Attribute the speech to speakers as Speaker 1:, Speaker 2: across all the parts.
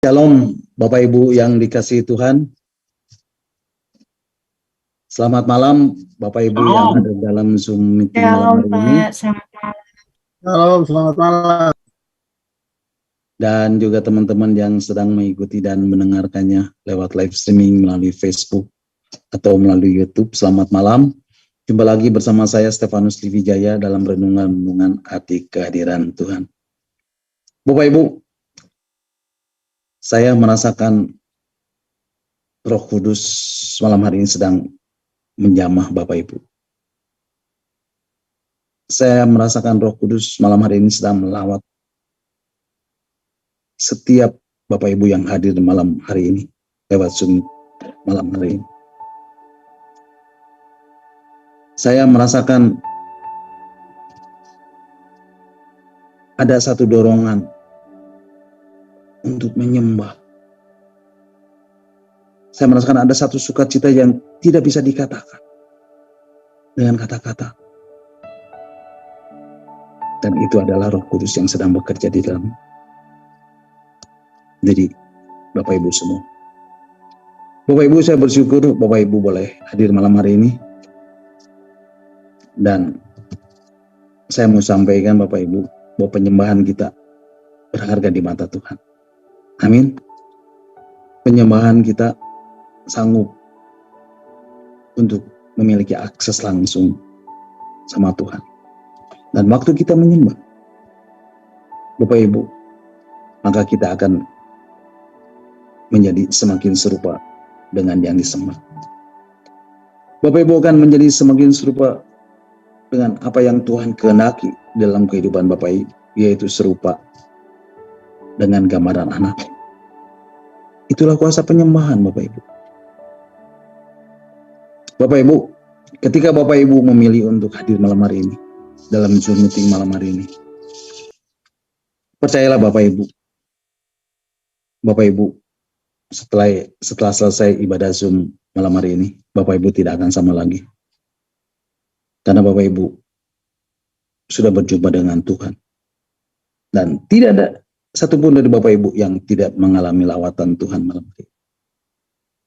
Speaker 1: Shalom Bapak Ibu yang dikasihi Tuhan. Selamat malam Bapak Ibu yang ada dalam Zoom meeting malam hari ini.
Speaker 2: Selamat malam.
Speaker 3: Shalom, selamat malam.
Speaker 1: Dan juga teman-teman yang sedang mengikuti dan mendengarkannya lewat live streaming melalui Facebook atau melalui YouTube. Selamat malam. Jumpa lagi bersama saya Stefanus Liwijaya dalam renungan arti kehadiran Tuhan. Bapak Ibu, saya merasakan Roh Kudus malam hari ini sedang menjamah Bapak Ibu. Saya merasakan Roh Kudus malam hari ini sedang melawat setiap Bapak Ibu yang hadir malam hari ini lewat Zoom malam hari ini. Saya merasakan ada satu dorongan untuk menyembah. Saya merasakan ada satu sukacita yang tidak bisa dikatakan dengan kata-kata. Dan itu adalah Roh Kudus yang sedang bekerja di dalam diri Bapak Ibu semua. Bapak Ibu, saya bersyukur Bapak Ibu boleh hadir malam hari ini. Dan saya mau sampaikan Bapak Ibu bahwa penyembahan kita berharga di mata Tuhan. Amin. Penyembahan kita sanggup untuk memiliki akses langsung sama Tuhan. Dan waktu kita menyembah Bapak Ibu, maka kita akan menjadi semakin serupa dengan yang disembah. Bapak Ibu akan menjadi semakin serupa dengan apa yang Tuhan kehendaki dalam kehidupan Bapak Ibu, yaitu serupa dengan gambaran anak. Itulah kuasa penyembahan Bapak Ibu. Bapak Ibu, ketika Bapak Ibu memilih untuk hadir malam hari ini, dalam Zoom meeting malam hari ini, percayalah Bapak Ibu, setelah selesai ibadah Zoom malam hari ini, Bapak Ibu tidak akan sama lagi. Karena Bapak Ibu sudah berjumpa dengan Tuhan. Dan tidak ada satupun dari Bapak Ibu yang tidak mengalami lawatan Tuhan malam hari ini.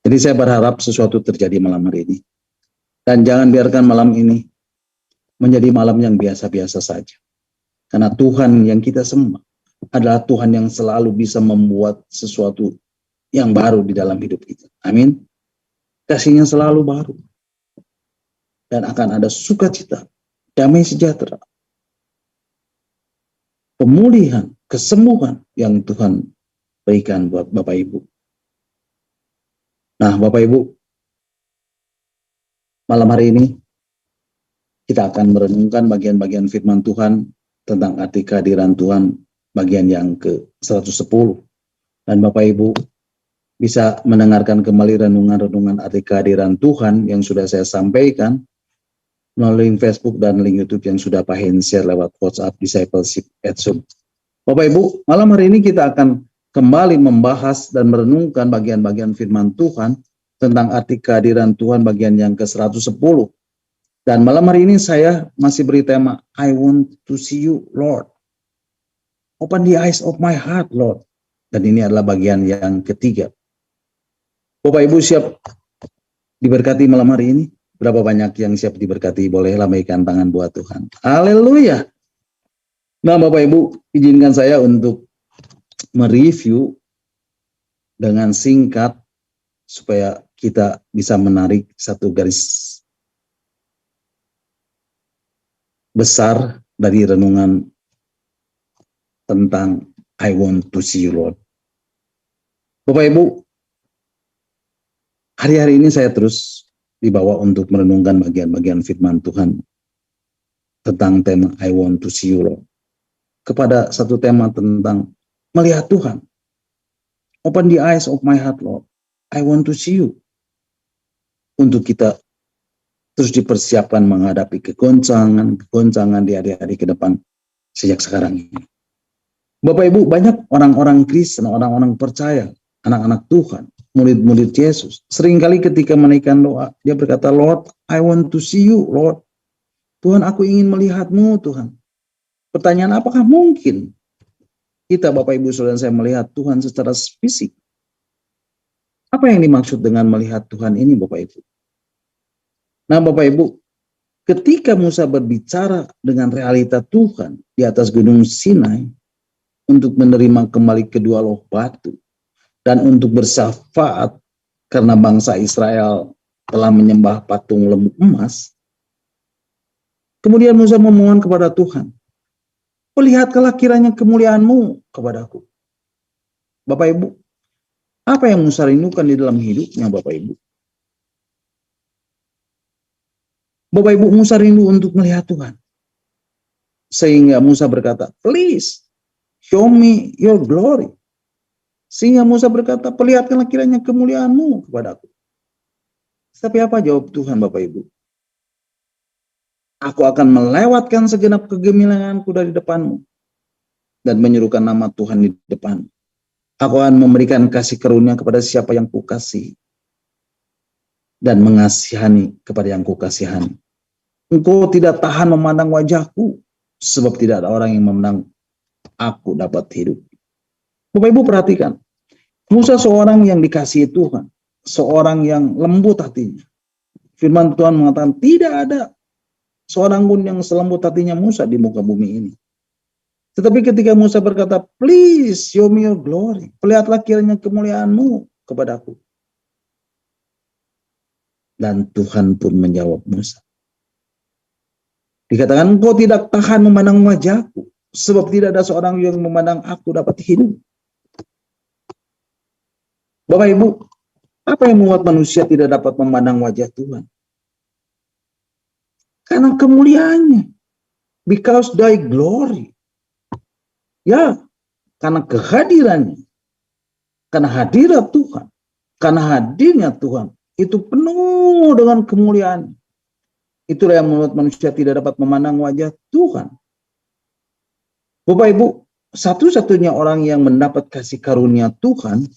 Speaker 1: Jadi saya berharap sesuatu terjadi malam hari ini. Dan jangan biarkan malam ini menjadi malam yang biasa-biasa saja. Karena Tuhan yang kita sembah adalah Tuhan yang selalu bisa membuat sesuatu yang baru di dalam hidup kita. Amin. Kasihnya selalu baru. Dan akan ada sukacita, damai sejahtera, pemulihan, kesembuhan yang Tuhan berikan buat Bapak Ibu. Nah, Bapak Ibu, malam hari ini kita akan merenungkan bagian-bagian firman Tuhan tentang arti kehadiran Tuhan, bagian yang ke-110. Dan Bapak Ibu bisa mendengarkan kembali renungan-renungan arti kehadiran Tuhan yang sudah saya sampaikan melalui Facebook dan link YouTube yang sudah Pak Hen share lewat WhatsApp Discipleship at Zoom. Bapak Ibu, malam hari ini kita akan kembali membahas dan merenungkan bagian-bagian firman Tuhan tentang arti kehadiran Tuhan bagian yang ke-110. Dan malam hari ini saya masih beri tema I want to see you, Lord. Open the eyes of my heart, Lord. Dan ini adalah bagian yang ketiga. Bapak Ibu siap diberkati malam hari ini? Berapa banyak yang siap diberkati? Boleh lambaikan tangan buat Tuhan. Haleluya. Nah Bapak Ibu, izinkan saya untuk mereview dengan singkat supaya kita bisa menarik satu garis besar dari renungan tentang I want to see you, Lord. Bapak Ibu, hari-hari ini saya terus dibawa untuk merenungkan bagian-bagian firman Tuhan tentang tema I want to see you, Lord. Kepada satu tema tentang melihat Tuhan. Open the eyes of my heart, Lord. I want to see you. Untuk kita terus dipersiapkan menghadapi kegoncangan di hari-hari ke depan sejak sekarang ini. Bapak Ibu, banyak orang-orang Kristen, orang-orang percaya, anak-anak Tuhan, murid-murid Yesus, seringkali ketika menaikkan doa, dia berkata, Lord, I want to see you, Lord. Tuhan, aku ingin melihatmu, Tuhan. Pertanyaan, apakah mungkin kita Bapak Ibu Saudara saya melihat Tuhan secara fisik. Apa yang dimaksud dengan melihat Tuhan ini Bapak Ibu? Nah Bapak Ibu, ketika Musa berbicara dengan realita Tuhan di atas Gunung Sinai untuk menerima kembali kedua loh batu dan untuk bersyafaat karena bangsa Israel telah menyembah patung lembu emas, kemudian Musa memohon kepada Tuhan, "Perlihatkanlah kiranya kemuliaan-Mu kepadaku." Bapak Ibu, apa yang Musa rindukan di dalam hidupnya Bapak Ibu? Bapak Ibu, Musa rindu untuk melihat Tuhan. Sehingga Musa berkata, "Please, show me your glory." Sehingga Musa berkata, "Perlihatkanlah kiranya kemuliaan-Mu kepadaku." Tapi apa jawab Tuhan Bapak Ibu? "Aku akan melewatkan segenap kegemilanganku dari depanmu dan menyerukan nama Tuhan di depanmu. Aku akan memberikan kasih karunia kepada siapa yang kukasihi dan mengasihani kepada yang kukasihani. Engkau tidak tahan memandang wajahku, sebab tidak ada orang yang memandang aku dapat hidup." Bapak Ibu perhatikan, Musa seorang yang dikasihi Tuhan, seorang yang lembut hatinya. Firman Tuhan mengatakan tidak ada seorang pun yang selembut hatinya Musa di muka bumi ini. Tetapi ketika Musa berkata, "Please show me your glory," perlihatlah kiranya kemuliaan-Mu kepadaku. Dan Tuhan pun menjawab Musa. Dikatakan, "Engkau tidak tahan memandang wajahku, sebab tidak ada seorang yang memandang aku dapat hidup." Bapak Ibu, apa yang membuat manusia tidak dapat memandang wajah Tuhan? Karena kemuliaannya. Because thy glory. Ya, karena kehadirannya. Karena hadirat Tuhan. Karena hadirnya Tuhan. Itu penuh dengan kemuliaan. Itulah yang membuat manusia tidak dapat memandang wajah Tuhan. Bapak Ibu, satu-satunya orang yang mendapat kasih karunia Tuhan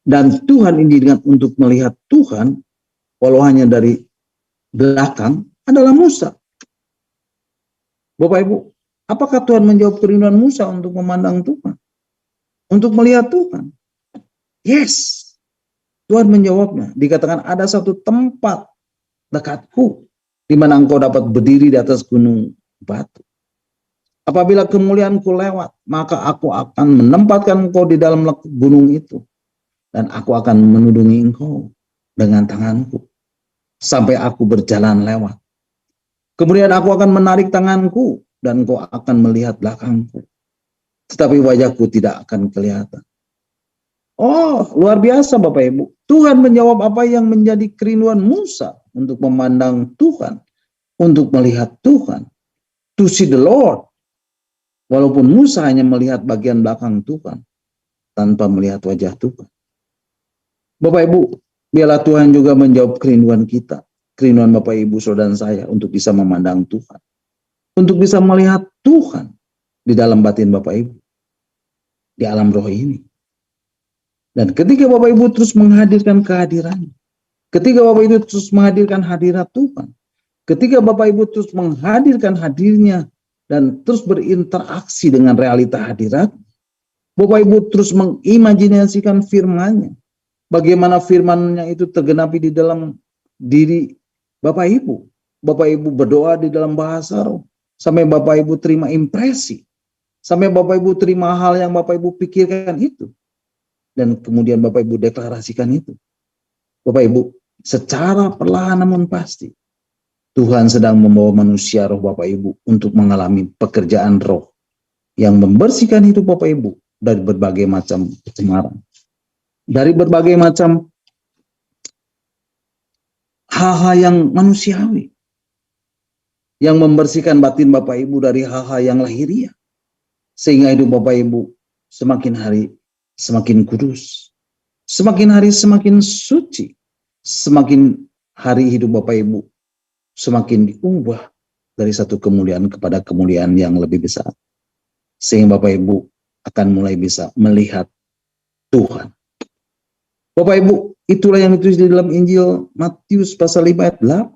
Speaker 1: dan Tuhan ini dengan untuk melihat Tuhan, walau hanya dari belakang, adalah Musa. Bapak Ibu, apakah Tuhan menjawab kerinduan Musa untuk memandang Tuhan? Untuk melihat Tuhan? Yes. Tuhan menjawabnya. Dikatakan ada satu tempat dekatku, di mana engkau dapat berdiri di atas gunung batu. Apabila kemuliaanku lewat, maka aku akan menempatkan engkau di dalam gunung itu. Dan aku akan menudungi engkau dengan tanganku. Sampai aku berjalan lewat. Kemudian aku akan menarik tanganku, dan engkau akan melihat belakangku. Tetapi wajahku tidak akan kelihatan. Oh, luar biasa Bapak Ibu. Tuhan menjawab apa yang menjadi kerinduan Musa untuk memandang Tuhan, untuk melihat Tuhan. To see the Lord. Walaupun Musa hanya melihat bagian belakang Tuhan, tanpa melihat wajah Tuhan. Bapak Ibu, biarlah Tuhan juga menjawab kerinduan kita. Kerinduan Bapak Ibu Saudara dan saya untuk bisa memandang Tuhan. Untuk bisa melihat Tuhan di dalam batin Bapak Ibu. Di alam roh ini. Dan ketika Bapak Ibu terus menghadirkan kehadirannya, ketika Bapak Ibu terus menghadirkan hadirat Tuhan, ketika Bapak Ibu terus menghadirkan hadirnya dan terus berinteraksi dengan realita hadirat, Bapak Ibu terus mengimajinasikan firman-Nya. Bagaimana firman-Nya itu tergenapi di dalam diri Bapak Ibu. Bapak Ibu berdoa di dalam bahasa roh, sampai Bapak Ibu terima impresi, sampai Bapak Ibu terima hal yang Bapak Ibu pikirkan itu. Dan kemudian Bapak Ibu deklarasikan itu. Bapak Ibu, secara perlahan namun pasti, Tuhan sedang membawa manusia roh Bapak Ibu untuk mengalami pekerjaan roh yang membersihkan hidup Bapak Ibu dari berbagai macam kecemaran. Dari berbagai macam hal-hal yang manusiawi. Yang membersihkan batin Bapak Ibu dari hal-hal yang lahiriah. Sehingga hidup Bapak Ibu semakin hari semakin kudus, semakin hari semakin suci, semakin hari hidup Bapak Ibu semakin diubah dari satu kemuliaan kepada kemuliaan yang lebih besar, sehingga Bapak Ibu akan mulai bisa melihat Tuhan. Bapak Ibu, itulah yang ditulis di dalam Injil Matius pasal 5 ayat 8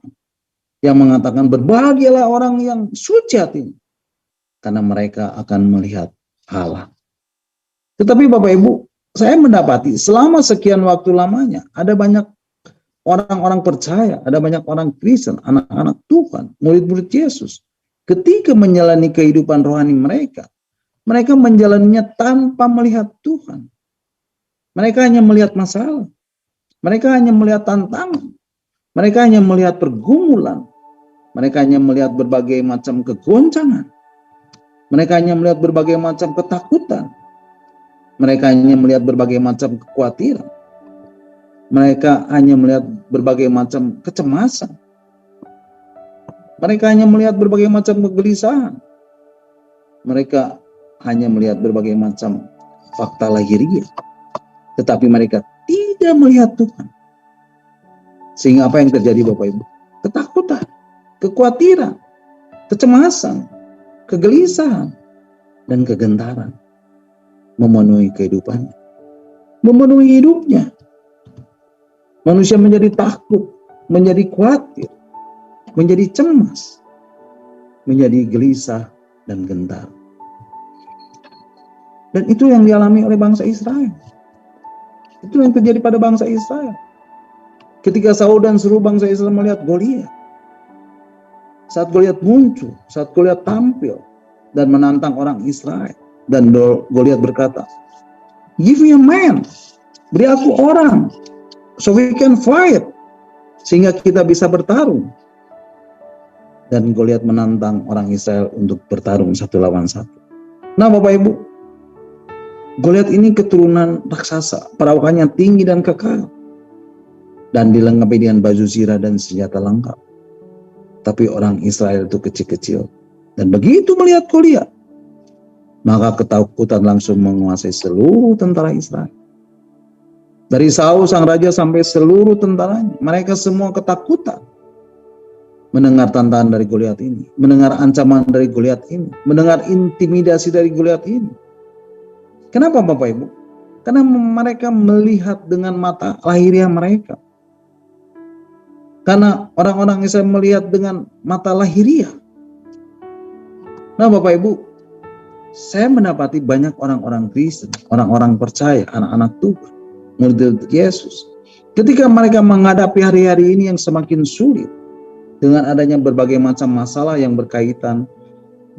Speaker 1: yang mengatakan, "Berbahagialah orang yang suci hatinya, karena mereka akan melihat Allah. Tetapi Bapak Ibu, saya mendapati selama sekian waktu lamanya ada banyak orang-orang percaya, ada banyak orang Kristen, anak-anak Tuhan, murid-murid Yesus. Ketika menjalani kehidupan rohani mereka menjalaninya tanpa melihat Tuhan. Mereka hanya melihat masalah. Mereka hanya melihat tantangan. Mereka hanya melihat pergumulan. Mereka hanya melihat berbagai macam kegoncangan. Mereka hanya melihat berbagai macam ketakutan. Mereka hanya melihat berbagai macam kekhawatiran. Mereka hanya melihat berbagai macam kecemasan. Mereka hanya melihat berbagai macam kegelisahan. Mereka hanya melihat berbagai macam fakta lahiriah. Tetapi mereka tidak melihat Tuhan. Sehingga apa yang terjadi Bapak Ibu? Ketakutan, kekhawatiran, kecemasan, kegelisahan, dan kegentaran memenuhi kehidupannya, memenuhi hidupnya. Manusia menjadi takut, menjadi khawatir, menjadi cemas, menjadi gelisah dan gentar. Dan itu yang dialami oleh bangsa Israel. Itu yang terjadi pada bangsa Israel. Ketika Saul dan seluruh bangsa Israel melihat Goliat, saat Goliat muncul, saat Goliat tampil dan menantang orang Israel, dan Goliat berkata, "Give me a man, beri aku orang, so we can fight, sehingga kita bisa bertarung." Dan Goliat menantang orang Israel untuk bertarung satu lawan satu. Nah Bapak Ibu, Goliat ini keturunan raksasa, perawakannya tinggi dan kekar, dan dilengkapi dengan baju zirah dan senjata lengkap. Tapi orang Israel itu kecil-kecil, dan begitu melihat Goliat, maka ketakutan langsung menguasai seluruh tentara Israel. Dari Saul sang raja sampai seluruh tentaranya, mereka semua ketakutan mendengar tantangan dari Goliat ini, mendengar ancaman dari Goliat ini, mendengar intimidasi dari Goliat ini. Kenapa Bapak Ibu? Karena mereka melihat dengan mata lahiriah mereka. Karena orang-orang Israel melihat dengan mata lahiriah. Nah Bapak Ibu, saya mendapati banyak orang-orang Kristen, orang-orang percaya, anak-anak Tuhan, murid Yesus. Ketika mereka menghadapi hari-hari ini yang semakin sulit, dengan adanya berbagai macam masalah yang berkaitan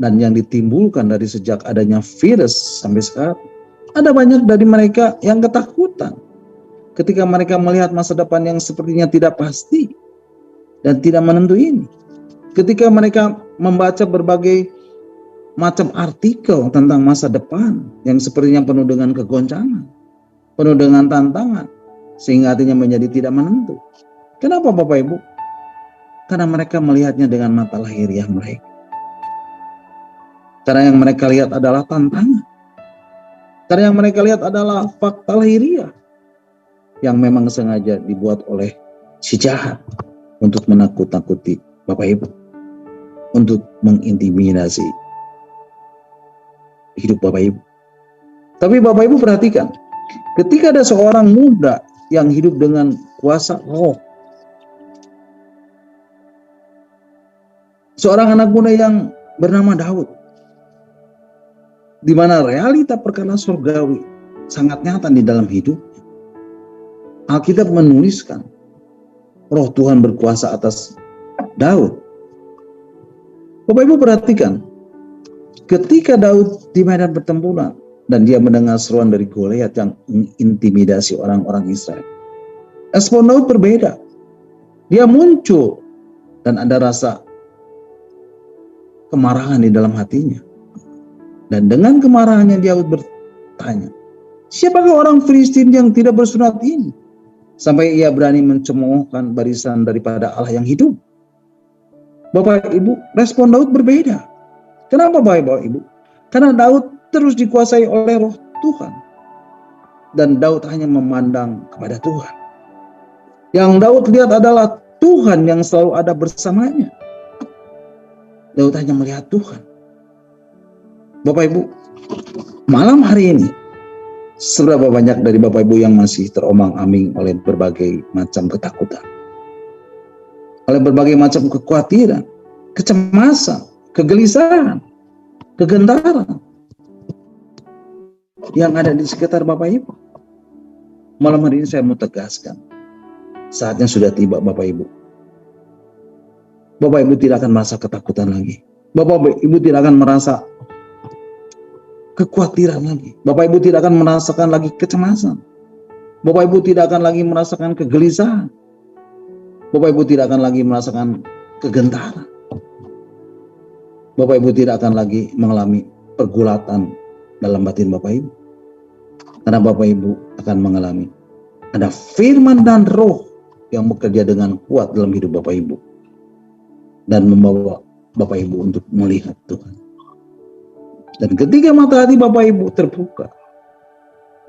Speaker 1: dan yang ditimbulkan dari sejak adanya virus sampai sekarang, ada banyak dari mereka yang ketakutan ketika mereka melihat masa depan yang sepertinya tidak pasti dan tidak menentu ini. Ketika mereka membaca berbagai macam artikel tentang masa depan yang sepertinya penuh dengan kegoncangan, penuh dengan tantangan, sehingga hatinya menjadi tidak menentu. Kenapa Bapak Ibu? Karena mereka melihatnya dengan mata lahiriah mereka. Karena yang mereka lihat adalah tantangan. Karena yang mereka lihat adalah fakta lahiriah yang memang sengaja dibuat oleh si jahat untuk menakut-nakuti Bapak Ibu, untuk mengintimidasi hidup Bapak Ibu. Tapi Bapak Ibu perhatikan, ketika ada seorang muda yang hidup dengan kuasa roh, seorang anak muda yang bernama Daud, di mana realita perkara surgawi sangat nyata di dalam hidupnya. Alkitab menuliskan roh Tuhan berkuasa atas Daud. Bapak Ibu perhatikan, ketika Daud di medan pertempuran dan dia mendengar seruan dari Goliat yang mengintimidasi orang-orang Israel, respon Daud berbeda. Dia muncul dan ada rasa kemarahan di dalam hatinya. Dan dengan kemarahannya Daud bertanya, siapakah orang Filistin yang tidak bersunat ini? Sampai ia berani mencemoohkan barisan daripada Allah yang hidup. Bapak Ibu, respon Daud berbeda. Kenapa Bapak Ibu? Karena Daud terus dikuasai oleh roh Tuhan. Dan Daud hanya memandang kepada Tuhan. Yang Daud lihat adalah Tuhan yang selalu ada bersamanya. Daud hanya melihat Tuhan. Bapak Ibu, malam hari ini, seberapa banyak dari Bapak Ibu yang masih teromang-ambing oleh berbagai macam ketakutan, oleh berbagai macam kekhawatiran, kecemasan, kegelisahan, kegentaran. yang ada di sekitar Bapak Ibu. Malam hari ini saya mau tegaskan, saatnya sudah tiba Bapak Ibu. Bapak Ibu tidak akan merasa ketakutan lagi. Bapak Ibu tidak akan merasa kekhawatiran lagi. Bapak Ibu tidak akan merasakan lagi kecemasan. Bapak Ibu tidak akan lagi merasakan kegelisahan. Bapak Ibu tidak akan lagi merasakan kegentaran. Bapak Ibu tidak akan lagi mengalami pergulatan dalam batin Bapak Ibu. Karena Bapak Ibu akan mengalami ada firman dan roh yang bekerja dengan kuat dalam hidup Bapak Ibu. Dan membawa Bapak Ibu untuk melihat Tuhan. Dan ketika mata hati Bapak Ibu terbuka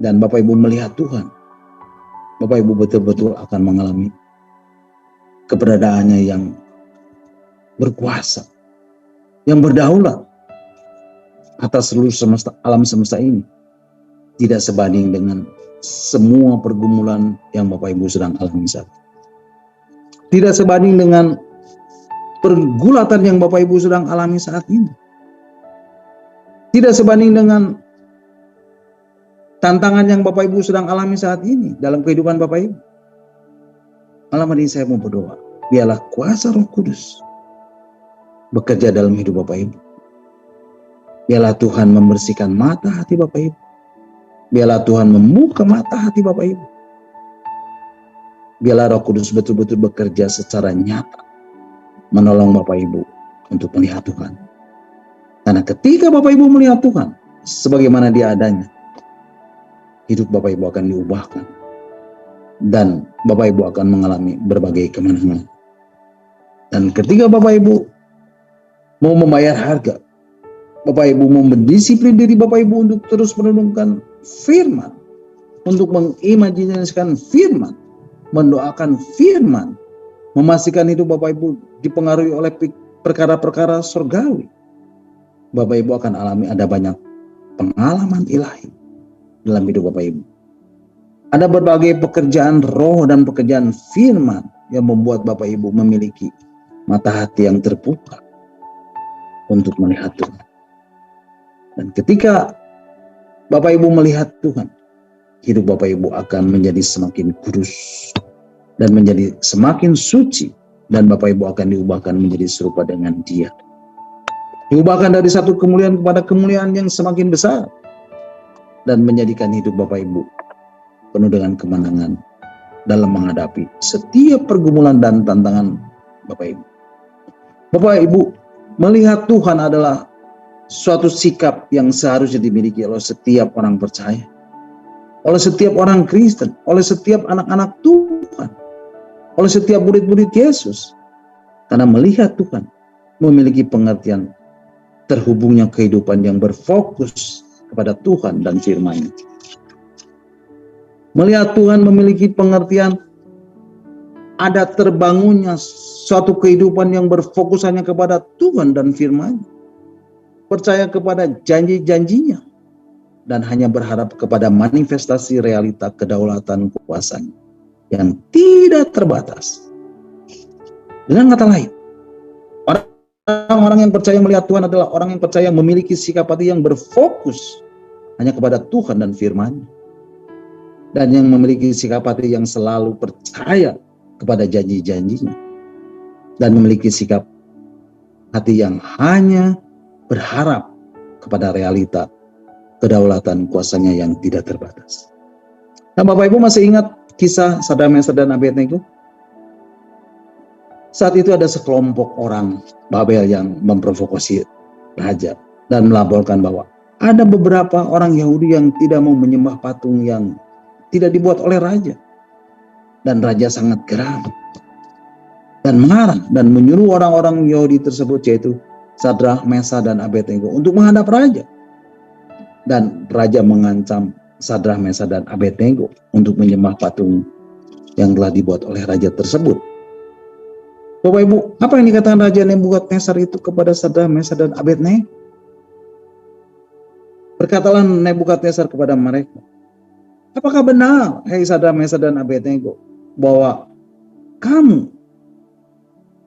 Speaker 1: dan Bapak Ibu melihat Tuhan, Bapak Ibu betul-betul akan mengalami keberadaannya yang berkuasa, yang berdaulat atas seluruh alam semesta ini. Tidak sebanding dengan semua pergumulan yang Bapak Ibu sedang alami saat ini. Tidak sebanding dengan pergulatan yang Bapak Ibu sedang alami saat ini. Tidak sebanding dengan tantangan yang Bapak Ibu sedang alami saat ini dalam kehidupan Bapak Ibu. Malam ini saya mau berdoa, biarlah kuasa Roh Kudus bekerja dalam hidup Bapak Ibu. Biarlah Tuhan membersihkan mata hati Bapak Ibu. Biarlah Tuhan membuka mata hati Bapak Ibu. Biarlah Roh Kudus betul-betul bekerja secara nyata, menolong Bapak Ibu untuk melihat Tuhan. Karena ketika Bapak Ibu melihat Tuhan sebagaimana Dia adanya, hidup Bapak Ibu akan diubahkan. Dan Bapak Ibu akan mengalami berbagai kemenangan. Dan ketika Bapak Ibu mau membayar harga, Bapak Ibu mau mendisiplin diri Bapak Ibu untuk terus merenungkan firman, untuk mengimajinasikan firman, mendoakan firman, memastikan hidup Bapak Ibu dipengaruhi oleh perkara-perkara surgawi. Bapak Ibu akan alami ada banyak pengalaman ilahi dalam hidup Bapak Ibu. Ada berbagai pekerjaan roh dan pekerjaan firman yang membuat Bapak Ibu memiliki mata hati yang terbuka untuk melihat Tuhan. Dan ketika Bapak Ibu melihat Tuhan, hidup Bapak Ibu akan menjadi semakin kudus dan menjadi semakin suci, dan Bapak Ibu akan diubahkan menjadi serupa dengan Dia. Diubahkan dari satu kemuliaan kepada kemuliaan yang semakin besar, dan menjadikan hidup Bapak Ibu penuh dengan kemenangan dalam menghadapi setiap pergumulan dan tantangan Bapak Ibu. Bapak Ibu, melihat Tuhan adalah suatu sikap yang seharusnya dimiliki oleh setiap orang percaya, oleh setiap orang Kristen, oleh setiap anak-anak Tuhan, oleh setiap murid-murid Yesus. Karena melihat Tuhan memiliki pengertian terhubungnya kehidupan yang berfokus kepada Tuhan dan firman-Nya. Melihat Tuhan memiliki pengertian ada terbangunnya suatu kehidupan yang berfokus hanya kepada Tuhan dan firman-Nya. Percaya kepada janji-janjinya dan hanya berharap kepada manifestasi realita kedaulatan kuasa-Nya yang tidak terbatas. Dengan kata lain, orang-orang yang percaya melihat Tuhan adalah orang yang percaya memiliki sikap hati yang berfokus hanya kepada Tuhan dan firman-Nya. Dan yang memiliki sikap hati yang selalu percaya kepada janji-janjinya. Dan memiliki sikap hati yang hanya berharap kepada realita kedaulatan kuasa-Nya yang tidak terbatas. Nah, Bapak Ibu masih ingat kisah Sadrak, Mesak dan Abednego? Saat itu ada sekelompok orang Babel yang memprovokasi raja dan melaporkan bahwa ada beberapa orang Yahudi yang tidak mau menyembah patung yang tidak dibuat oleh raja. Dan raja sangat geram dan marah dan menyuruh orang-orang Yahudi tersebut, yaitu Sadrak, Mesak dan Abednego, untuk menghadap raja. Dan raja mengancam Sadrak, Mesak dan Abednego untuk menyembah patung yang telah dibuat oleh raja tersebut. Bapak Ibu, apa yang dikatakan Raja Nebukadnezar itu kepada Sadrak, Mesak dan Abednego? Berkatalah Nebukadnezar kepada mereka, apakah benar, hai Sadrak, Mesak dan Abednego, bahwa kamu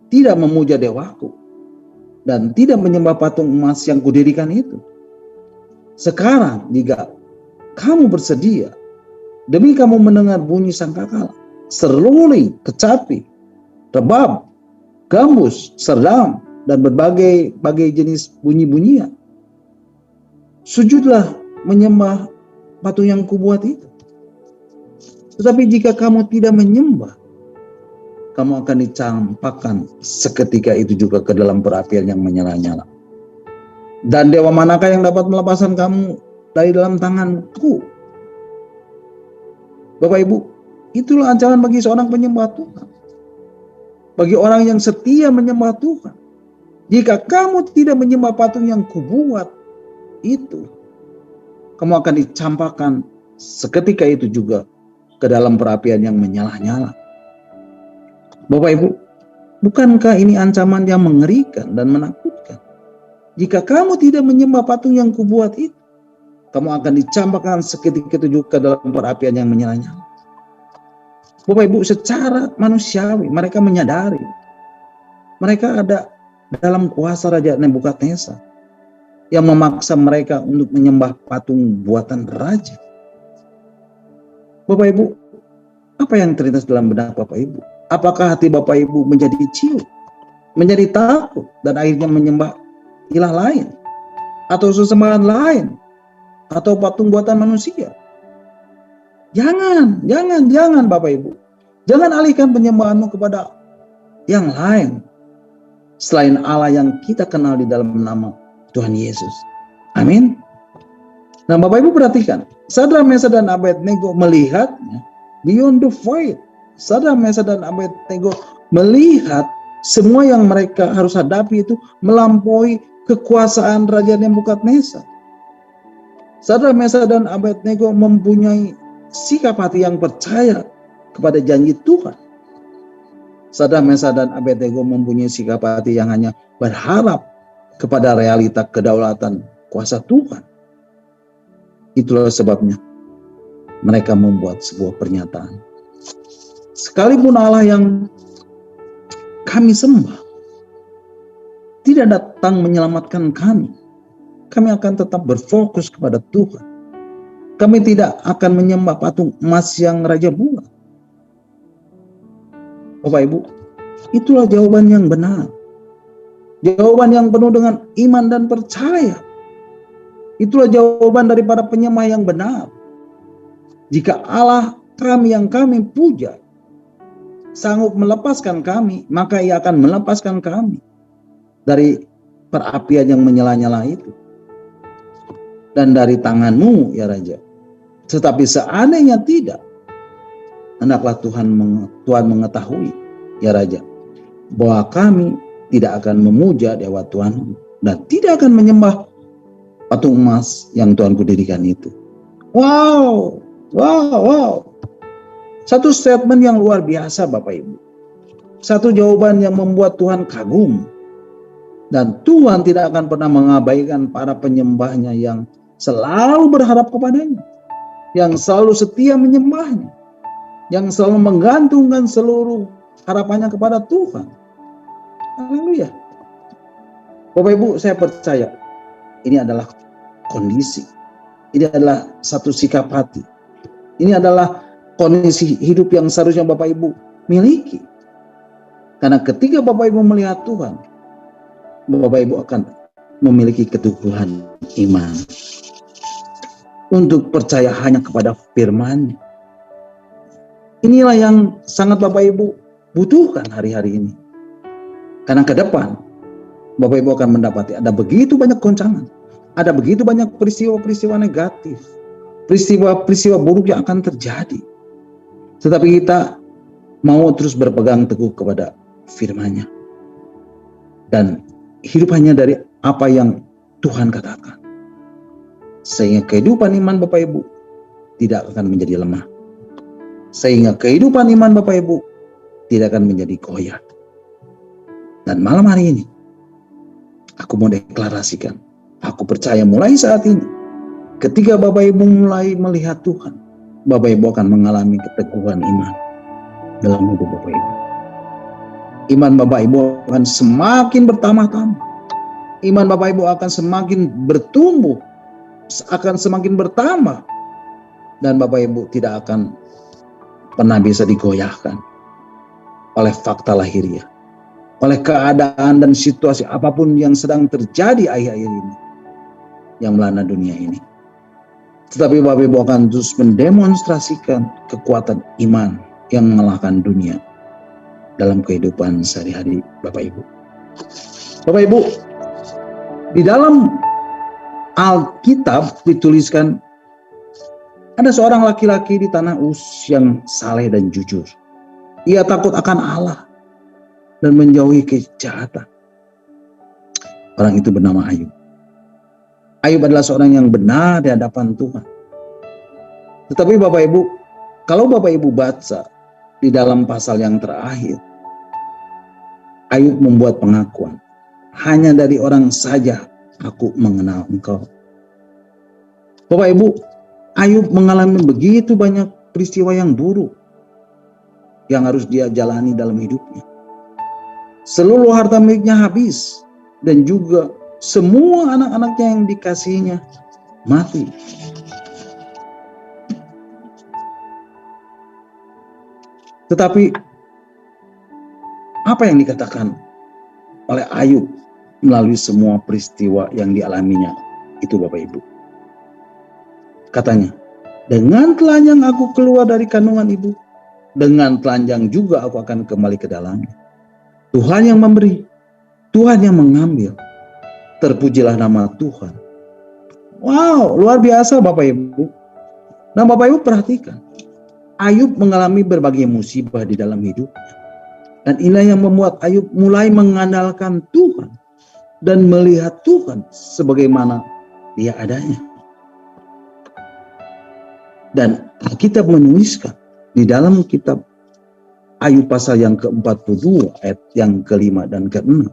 Speaker 1: tidak memuja dewaku dan tidak menyembah patung emas yang kudirikan itu? Sekarang jika kamu bersedia demi kamu mendengar bunyi sangkakala, seruling, kecapi, rebab, gambus, serdam, dan berbagai jenis bunyi-bunyian. Sujudlah menyembah patung yang kubuat itu. Tetapi jika kamu tidak menyembah, kamu akan dicampakkan seketika itu juga ke dalam perapian yang menyala-nyala. Dan dewa manakah yang dapat melepaskan kamu dari dalam tanganku? Bapak Ibu, itulah ancaman bagi seorang penyembah Tuhan. Bagi orang yang setia menyembah Tuhan. Jika kamu tidak menyembah patung yang kubuat itu, kamu akan dicampakkan seketika itu juga ke dalam perapian yang menyala-nyala. Bapak Ibu, bukankah ini ancaman yang mengerikan dan menakutkan? Jika kamu tidak menyembah patung yang kubuat itu, kamu akan dicampakkan seketika itu juga ke dalam perapian yang menyala-nyala. Bapak Ibu, secara manusiawi mereka menyadari mereka ada dalam kuasa Raja Nebukadnezar yang memaksa mereka untuk menyembah patung buatan raja. Bapak Ibu, apa yang terlintas dalam benak Bapak Ibu? Apakah hati Bapak Ibu menjadi ciut, menjadi takut, dan akhirnya menyembah ilah lain, atau sesembahan lain, atau patung buatan manusia? Jangan Bapak Ibu. Jangan alihkan penyembahanmu kepada yang lain selain Allah yang kita kenal di dalam nama Tuhan Yesus. Amin. Nah, Bapak Ibu perhatikan, Sadrak, Mesak, dan Abednego melihatnya beyond the void. Sadrak, Mesak, dan Abednego melihat semua yang mereka harus hadapi itu melampaui kekuasaan Raja Nebukadnezar. Sadrak, Mesak, dan Abednego mempunyai sikap hati yang percaya kepada janji Tuhan. Sadrak, Mesak, dan Abednego mempunyai sikap hati yang hanya berharap kepada realita kedaulatan kuasa Tuhan. Itulah sebabnya mereka membuat sebuah pernyataan. Sekalipun Allah yang kami sembah tidak datang menyelamatkan kami, kami akan tetap berfokus kepada Tuhan. Kami tidak akan menyembah patung emas yang raja bunga. Bapak Ibu, itulah jawaban yang benar. Jawaban yang penuh dengan iman dan percaya. Itulah jawaban daripada penyembah yang benar. Jika Allah kami yang kami puja sanggup melepaskan kami, maka Ia akan melepaskan kami dari perapian yang menyala-nyala itu. Dan dari tanganmu, ya Raja. Tetapi seandainya tidak, hendaklah Tuhan mengetahui, ya Raja, bahwa kami tidak akan memuja dewa Tuhan dan tidak akan menyembah patung emas yang Tuhanku dirikan itu. Wow. Satu statement yang luar biasa Bapak Ibu. Satu jawaban yang membuat Tuhan kagum. Dan Tuhan tidak akan pernah mengabaikan para penyembahnya yang selalu berharap kepadanya. Yang selalu setia menyembahnya. Yang selalu menggantungkan seluruh harapannya kepada Tuhan. Haleluya. Bapak Ibu, saya percaya ini adalah kondisi. Ini adalah satu sikap hati. Ini adalah kondisi hidup yang seharusnya Bapak Ibu miliki. Karena ketika Bapak Ibu melihat Tuhan, Bapak Ibu akan memiliki keteguhan iman untuk percaya hanya kepada firman-Nya. Inilah yang sangat Bapak Ibu butuhkan hari-hari ini. Karena ke depan Bapak Ibu akan mendapati ada begitu banyak goncangan, ada begitu banyak peristiwa-peristiwa negatif, peristiwa-peristiwa buruk yang akan terjadi. Tetapi kita mau terus berpegang teguh kepada firman-Nya dan hidup hanya dari apa yang Tuhan katakan. Sehingga kehidupan iman Bapak Ibu tidak akan menjadi lemah. Sehingga kehidupan iman Bapak Ibu tidak akan menjadi goyah. Dan malam hari ini aku mau deklarasikan, aku percaya mulai saat ini ketika Bapak Ibu mulai melihat Tuhan, Bapak Ibu akan mengalami keteguhan iman dalam hidup Bapak Ibu. Iman Bapak Ibu akan semakin bertambah-tambah. Iman Bapak Ibu akan semakin bertumbuh, akan semakin bertambah. Dan Bapak Ibu tidak akan pernah bisa digoyahkan oleh fakta lahiriah, oleh keadaan dan situasi apapun yang sedang terjadi akhir-akhir ini yang melanda dunia ini. Tetapi Bapak Ibu akan terus mendemonstrasikan kekuatan iman yang mengalahkan dunia dalam kehidupan sehari-hari Bapak Ibu. Bapak Ibu, di dalam Alkitab dituliskan ada seorang laki-laki di tanah Uz yang saleh dan jujur. Ia takut akan Allah dan menjauhi kejahatan. Orang itu bernama Ayub. Ayub adalah seorang yang benar di hadapan Tuhan. Tetapi Bapak Ibu, kalau Bapak Ibu baca di dalam pasal yang terakhir, Ayub membuat pengakuan, hanya dari orang saja aku mengenal engkau. Bapak Ibu, Ayub mengalami begitu banyak peristiwa yang buruk yang harus dia jalani dalam hidupnya. Seluruh harta miliknya habis dan juga semua anak-anaknya yang dikasihinya mati. Tetapi apa yang dikatakan oleh Ayub melalui semua peristiwa yang dialaminya itu Bapak Ibu? Katanya, dengan telanjang aku keluar dari kandungan ibu, dengan telanjang juga aku akan kembali ke dalamnya. Tuhan yang memberi, Tuhan yang mengambil. Terpujilah nama Tuhan. Wow, luar biasa Bapak Ibu. Nah Bapak Ibu perhatikan, Ayub mengalami berbagai musibah di dalam hidupnya. Dan inilah yang membuat Ayub mulai mengandalkan Tuhan dan melihat Tuhan sebagaimana dia adanya. Dan Alkitab menuliskan di dalam kitab Ayub pasal yang ke-42 ayat yang ke-5 dan ke-6.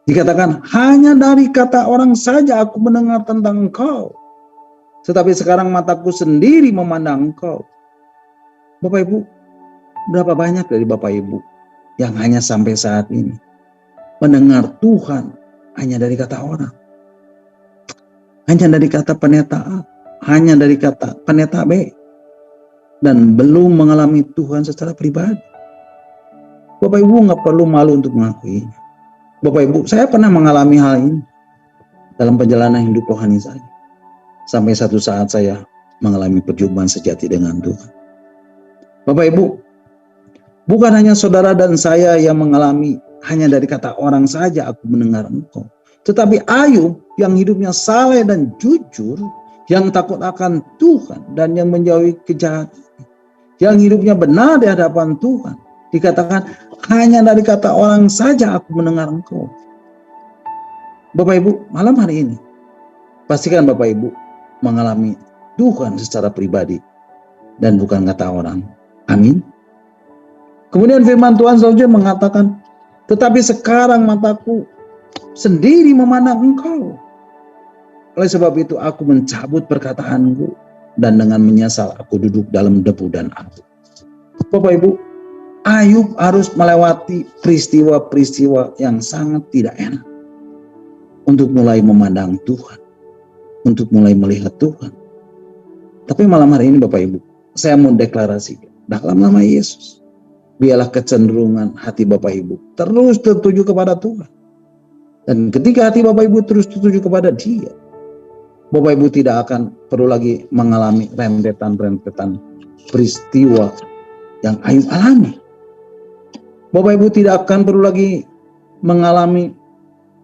Speaker 1: Dikatakan, hanya dari kata orang saja aku mendengar tentang engkau. Tetapi sekarang mataku sendiri memandang engkau. Bapak Ibu, berapa banyak dari Bapak Ibu yang hanya sampai saat ini mendengar Tuhan hanya dari kata orang. Hanya dari kata pendeta A, hanya dari kata pendeta B. Dan belum mengalami Tuhan secara pribadi. Bapak Ibu nggak perlu malu untuk mengakuinya. Bapak Ibu, saya pernah mengalami hal ini dalam perjalanan hidup rohani saya. Sampai satu saat saya mengalami perjumpaan sejati dengan Tuhan. Bapak Ibu, bukan hanya saudara dan saya yang mengalami hanya dari kata orang saja aku mendengar engkau. Tetapi Ayub yang hidupnya saleh dan jujur, yang takut akan Tuhan dan yang menjauhi kejahatan, yang hidupnya benar di hadapan Tuhan, dikatakan hanya dari kata orang saja aku mendengar engkau. Bapak Ibu, malam hari ini pastikan Bapak Ibu mengalami Tuhan secara pribadi dan bukan kata orang. Amin. Kemudian firman Tuhan selanjutnya mengatakan, tetapi sekarang mataku sendiri memandang engkau. Oleh sebab itu aku mencabut perkataanku dan dengan menyesal aku duduk dalam debu dan abu. Bapak Ibu, Ayub harus melewati peristiwa-peristiwa yang sangat tidak enak untuk mulai memandang Tuhan, untuk mulai melihat Tuhan. Tapi malam hari ini Bapak Ibu, saya mau deklarasi dalam nama Yesus, biarlah kecenderungan hati Bapak Ibu terus tertuju kepada Tuhan. Dan ketika hati Bapak Ibu terus tertuju kepada Dia, Bapak Ibu tidak akan perlu lagi mengalami rentetan-rentetan peristiwa yang Ayub alami. Bapak Ibu tidak akan perlu lagi mengalami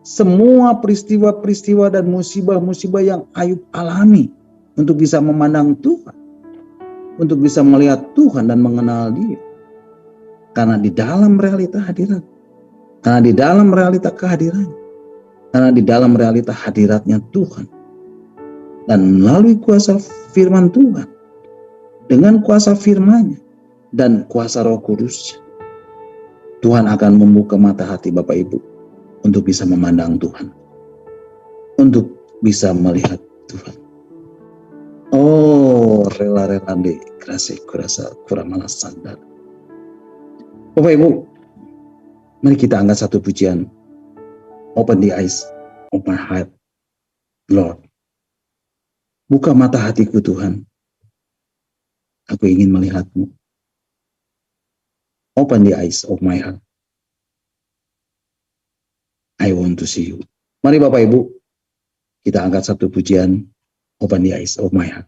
Speaker 1: semua peristiwa-peristiwa dan musibah-musibah yang Ayub alami untuk bisa memandang Tuhan, untuk bisa melihat Tuhan dan mengenal Dia. Karena di dalam realita hadirat, karena di dalam realita kehadiran, karena di dalam realita hadiratnya Tuhan, dan melalui kuasa firman Tuhan, dengan kuasa firman-Nya dan kuasa Roh Kudus, Tuhan akan membuka mata hati Bapak Ibu untuk bisa memandang Tuhan, untuk bisa melihat Tuhan. Oh, rela-rela deh, kerasa kurasa kurang malas sadar. Bapak Ibu, mari kita angkat satu pujian. Open the eyes of my heart, Lord. Buka mata hatiku Tuhan. Aku ingin melihat-Mu. Open the eyes of my heart. I want to see you. Mari Bapak Ibu, kita angkat satu pujian, Open the eyes of my heart.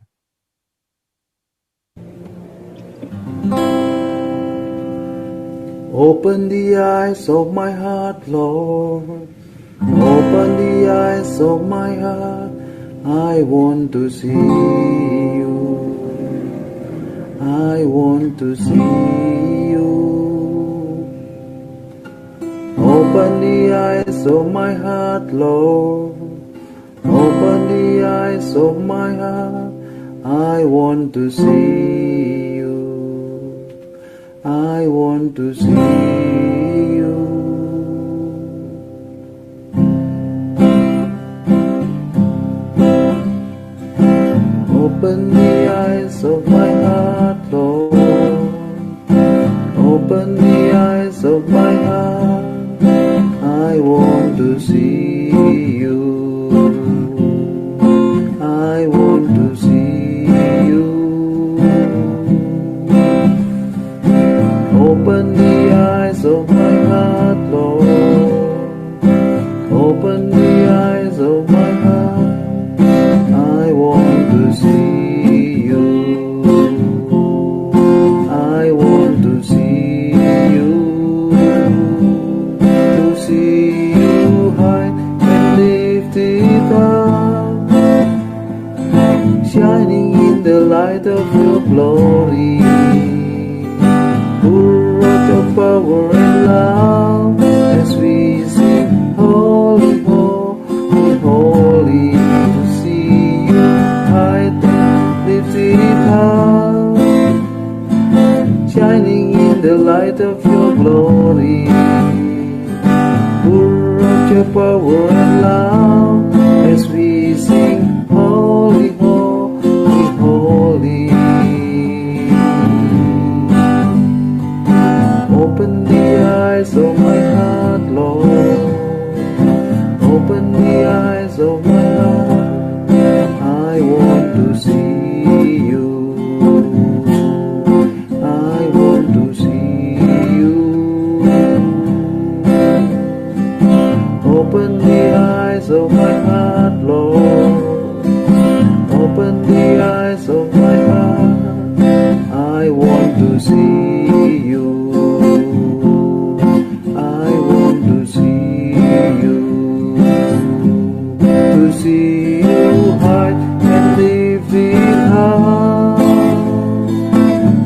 Speaker 2: Open the eyes of my heart, Lord. Open the eyes of my heart. I want to see you. I want to see you. Open the eyes of my heart, Lord. Open the eyes of my heart. I want to see you. I want to see you. Open the eyes of my heart, Lord. Open the eyes of my heart. I want to see you. I want to see you. Open the eyes of my heart, Lord. Open the eyes of my heart. I want to see you. I want to see you. To see you high and lifted up, shining in the light of your glory. Pour out your power and love as we sing holy, holy, holy. To see you high and lifted up, shining in the light of your glory. Pour out your power and love as we sing holy, holy, holy. Open the eyes of my heart, Lord. Open the eyes of my heart. I want to see you. I want to see you. Open the eyes of my heart, Lord. Open the eyes of my heart. I want to see you. I want to see you. To see you high and lifted up,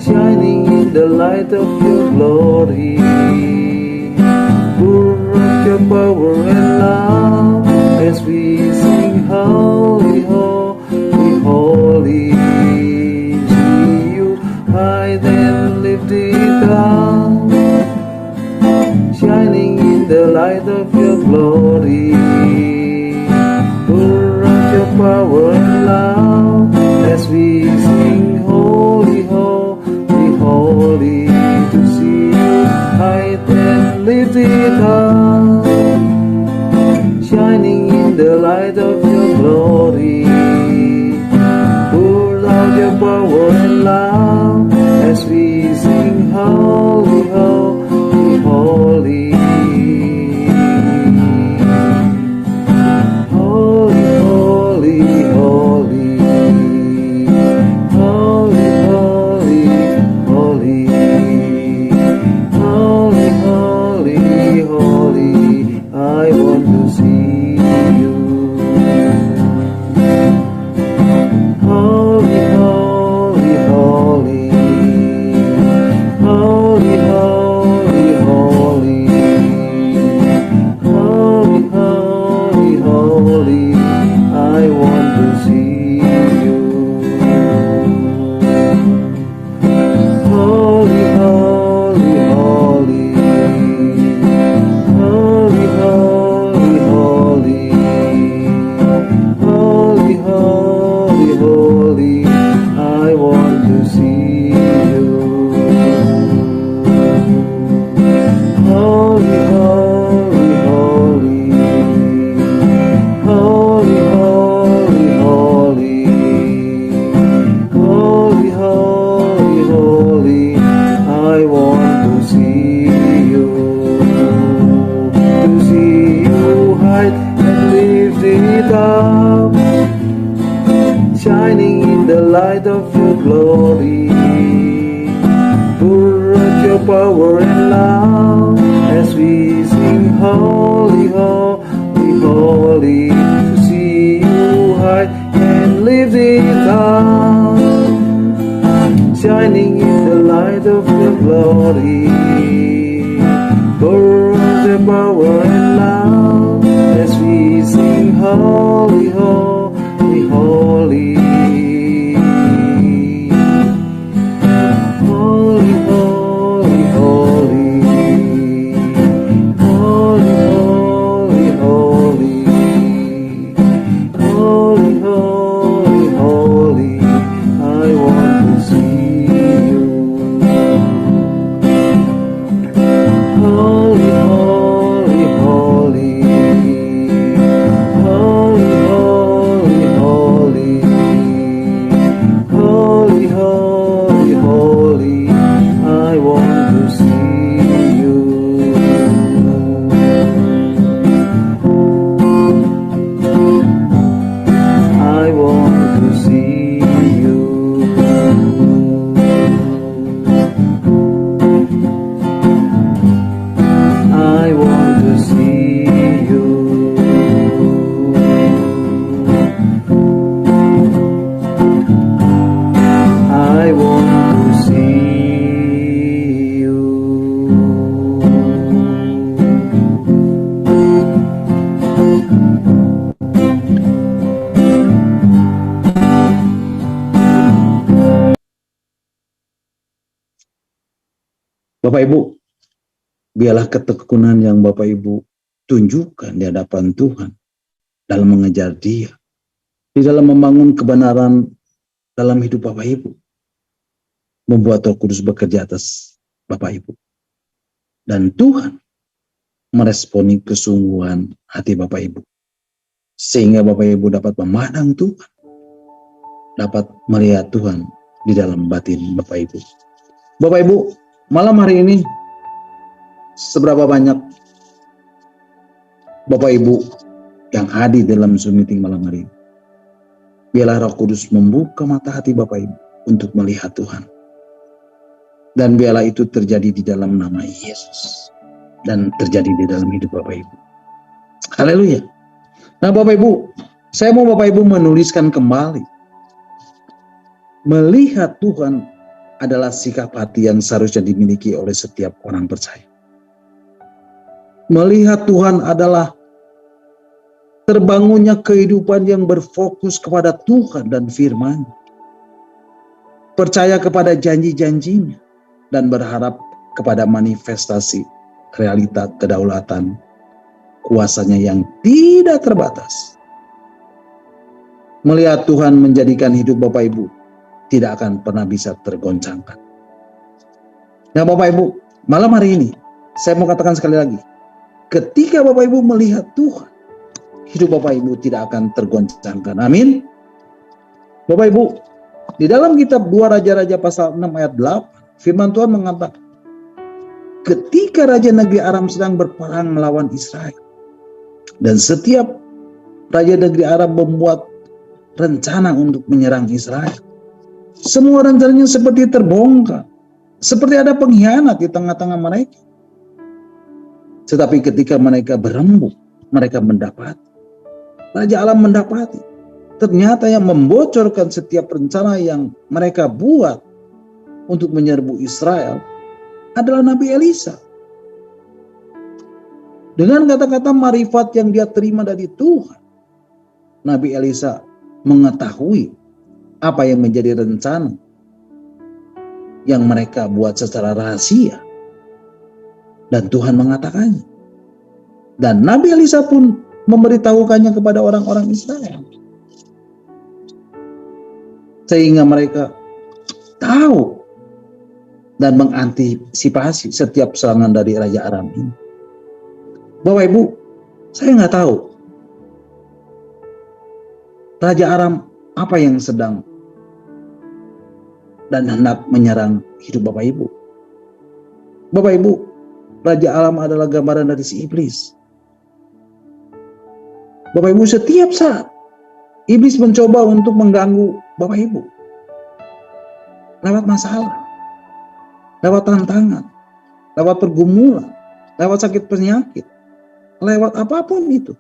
Speaker 2: shining in the light of your glory. Pour out your power and love as we sing holy, holy, holy. See you high and lifted up, shining in the light of your glory. Pour out your power and love as we sing holy, holy, holy. To see you high and lifted up, shining in the light of your glory. Pour out your power and love as we sing holy, holy, holy. Holy, holy, holy. Holy, holy, holy. Holy, holy, holy. I want to see you. Holy, holy, holy. Holy, holy, holy. Holy, holy, holy. I want to see you. Holy, holy, holy. Holy, holy, holy. Holy, holy, holy. I want to see you. Holy, holy, holy. Holy, holy, holy. glory. Pour out your power and love as we sing holy, holy, holy. To see you high and lifted up, shining in the light of your glory. Pour out your power and love as we sing holy, holy, holy. Holy, holy, holy. Holy, holy, holy. Holy, holy, holy. I want to see you. Holy, holy, holy. Holy, holy, holy. Holy, holy, holy. I want to see you. I want to see you. I want to see you. I want to see you.
Speaker 1: Bapak Ibu, biarlah ketekunan yang Bapak Ibu tunjukkan di hadapan Tuhan dalam mengejar Dia, di dalam membangun kebenaran dalam hidup Bapak Ibu, membuat Roh Kudus bekerja atas Bapak Ibu. Dan Tuhan meresponi kesungguhan hati Bapak Ibu, sehingga Bapak Ibu dapat memandang Tuhan, dapat melihat Tuhan di dalam batin Bapak Ibu. Bapak Ibu, malam hari ini, seberapa banyak Bapak Ibu yang hadir dalam Zoom meeting malam hari ini? Biarlah Roh Kudus membuka mata hati Bapak Ibu untuk melihat Tuhan. Dan biarlah itu terjadi di dalam nama Yesus. Dan terjadi di dalam hidup Bapak Ibu. Haleluya. Nah Bapak Ibu, saya mau Bapak Ibu menuliskan kembali. Melihat Tuhan adalah sikap hati yang seharusnya dimiliki oleh setiap orang percaya. Melihat Tuhan adalah terbangunnya kehidupan yang berfokus kepada Tuhan dan firman, percaya kepada janji-janjinya, dan berharap kepada manifestasi realita kedaulatan kuasanya yang tidak terbatas. Melihat Tuhan menjadikan hidup Bapak Ibu tidak akan pernah bisa tergoncangkan. Nah Bapak Ibu, malam hari ini saya mau katakan sekali lagi, ketika Bapak Ibu melihat Tuhan, hidup Bapak Ibu tidak akan tergoncangkan. Amin. Bapak Ibu, di dalam kitab 2 Raja-Raja pasal 6 ayat 8, firman Tuhan mengatakan, ketika Raja Negeri Aram sedang berperang melawan Israel, dan setiap Raja Negeri Aram membuat rencana untuk menyerang Israel, semua rencananya seperti terbongkar, seperti ada pengkhianat di tengah-tengah mereka. Tetapi ketika mereka berembuk, mereka mendapati, Raja Aram mendapati, ternyata yang membocorkan setiap rencana yang mereka buat untuk menyerbu Israel adalah Nabi Elisa. Dengan kata-kata marifat yang dia terima dari Tuhan, Nabi Elisa mengetahui apa yang menjadi rencana yang mereka buat secara rahasia. Dan Tuhan mengatakannya. Dan Nabi Elisa pun memberitahukannya kepada orang-orang Israel. Sehingga mereka tahu dan mengantisipasi setiap serangan dari Raja Aram ini. Bapak Ibu, saya nggak tahu Raja Aram apa yang sedang dan hendak menyerang hidup Bapak Ibu. Bapak Ibu, Raja Aram adalah gambaran dari si iblis. Bapak Ibu, setiap saat iblis mencoba untuk mengganggu Bapak Ibu. lewat masalah, lewat tantangan, lewat pergumulan, lewat sakit penyakit, lewat apapun itu.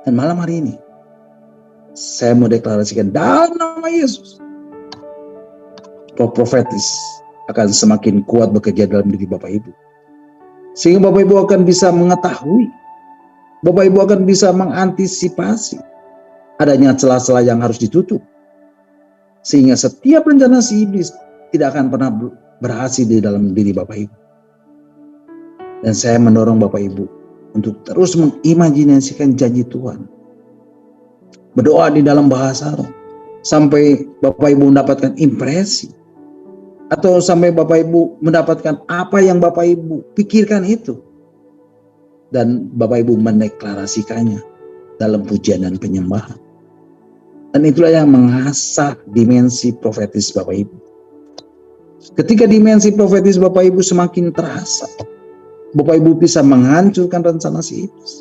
Speaker 1: Dan malam hari ini, saya mau deklarasikan dalam nama Yesus, roh profetis akan semakin kuat bekerja dalam diri Bapak Ibu. Sehingga Bapak Ibu akan bisa mengetahui, Bapak Ibu akan bisa mengantisipasi adanya celah-celah yang harus ditutup. Sehingga setiap rencana si iblis tidak akan pernah berhasil di dalam diri Bapak Ibu. Dan saya mendorong Bapak Ibu untuk terus mengimajinasikan janji Tuhan. Berdoa di dalam bahasa roh. Sampai Bapak Ibu mendapatkan impresi. Atau sampai Bapak Ibu mendapatkan apa yang Bapak Ibu pikirkan itu. Dan Bapak Ibu mendeklarasikannya dalam pujian dan penyembahan. Dan itulah yang mengasah dimensi profetis Bapak Ibu. Ketika dimensi profetis Bapak Ibu semakin terasa, Bapak Ibu bisa menghancurkan rencana si iblis.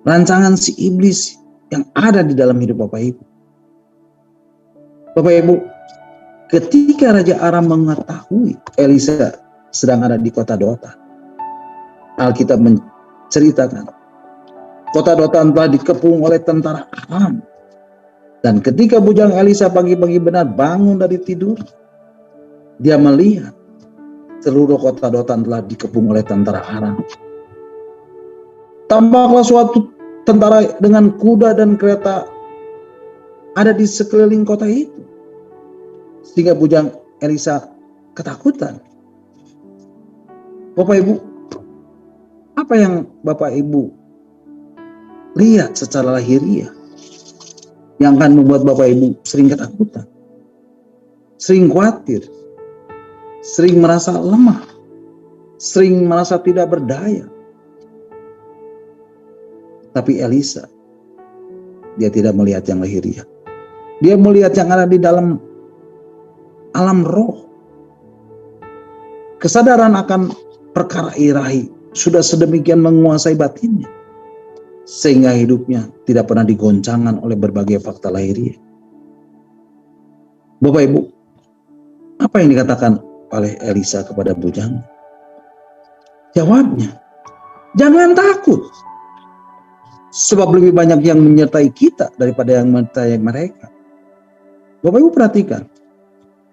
Speaker 1: Rancangan si iblis yang ada di dalam hidup Bapak Ibu. Bapak Ibu, ketika Raja Aram mengetahui Elisa sedang ada di kota Dotan, Alkitab menceritakan kota Dotan telah dikepung oleh tentara Aram. Dan ketika bujang Elisa pagi-pagi benar bangun dari tidur, dia melihat seluruh kota Dotan telah dikepung oleh tentara Aram. Tampaklah suatu tentara dengan kuda dan kereta ada di sekeliling kota itu. Sehingga bujang Elisa ketakutan. Bapak Ibu, apa yang Bapak Ibu lihat secara lahiriah yang akan membuat Bapak Ibu sering ketakutan, sering khawatir, sering merasa lemah, sering merasa tidak berdaya? Tapi Elisa, dia tidak melihat yang lahiriah. Dia melihat yang ada di dalam alam roh. Kesadaran akan perkara ilahi sudah sedemikian menguasai batinnya, sehingga hidupnya tidak pernah digoncangkan oleh berbagai fakta lahiriah. Bapak Ibu, apa yang dikatakan oleh Elisa kepada bujang? Jawabnya, jangan takut. Sebab lebih banyak yang menyertai kita daripada yang menyertai mereka. Bapak Ibu perhatikan,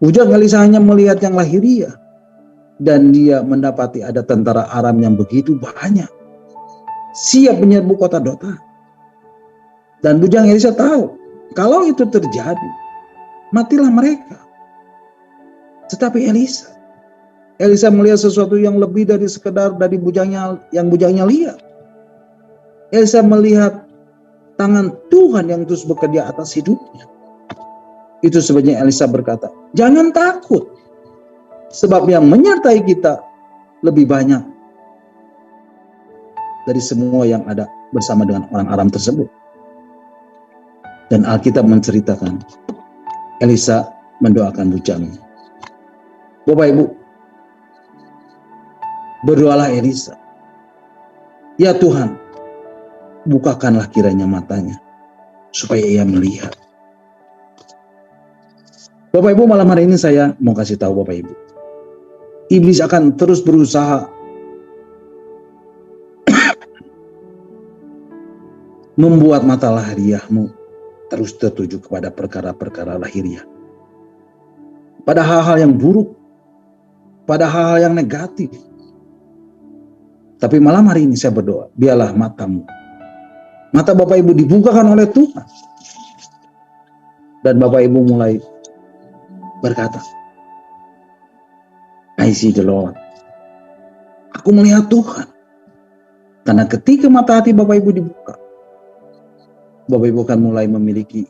Speaker 1: bujang Elisa hanya melihat yang lahiriah. Dan dia mendapati ada tentara Aram yang begitu banyak, siap menyerbu kota Dotan. Dan bujang Elisa tahu, kalau itu terjadi, matilah mereka. Tetapi Elisa melihat sesuatu yang lebih dari sekedar dari bujangnya yang bujangnya lihat. Elisa melihat tangan Tuhan yang terus bekerja atas hidupnya. Itu sebabnya Elisa berkata, jangan takut, sebab yang menyertai kita lebih banyak dari semua yang ada bersama dengan orang Aram tersebut. Dan Alkitab menceritakan Elisa mendoakan bujangnya. Bapak Ibu, berdoalah Elisa, ya Tuhan, bukakanlah kiranya matanya supaya ia melihat. Bapak Ibu, malam hari ini saya mau kasih tahu Bapak Ibu, iblis akan terus berusaha membuat mata lahiriahmu terus tertuju kepada perkara-perkara lahiriah, pada hal-hal yang buruk, pada hal-hal yang negatif. Tapi malam hari ini saya berdoa, biarlah mata Bapak Ibu dibukakan oleh Tuhan. Dan Bapak Ibu mulai berkata, I see the Lord. Aku melihat Tuhan. Karena ketika mata hati Bapak Ibu dibuka, Bapak Ibu akan mulai memiliki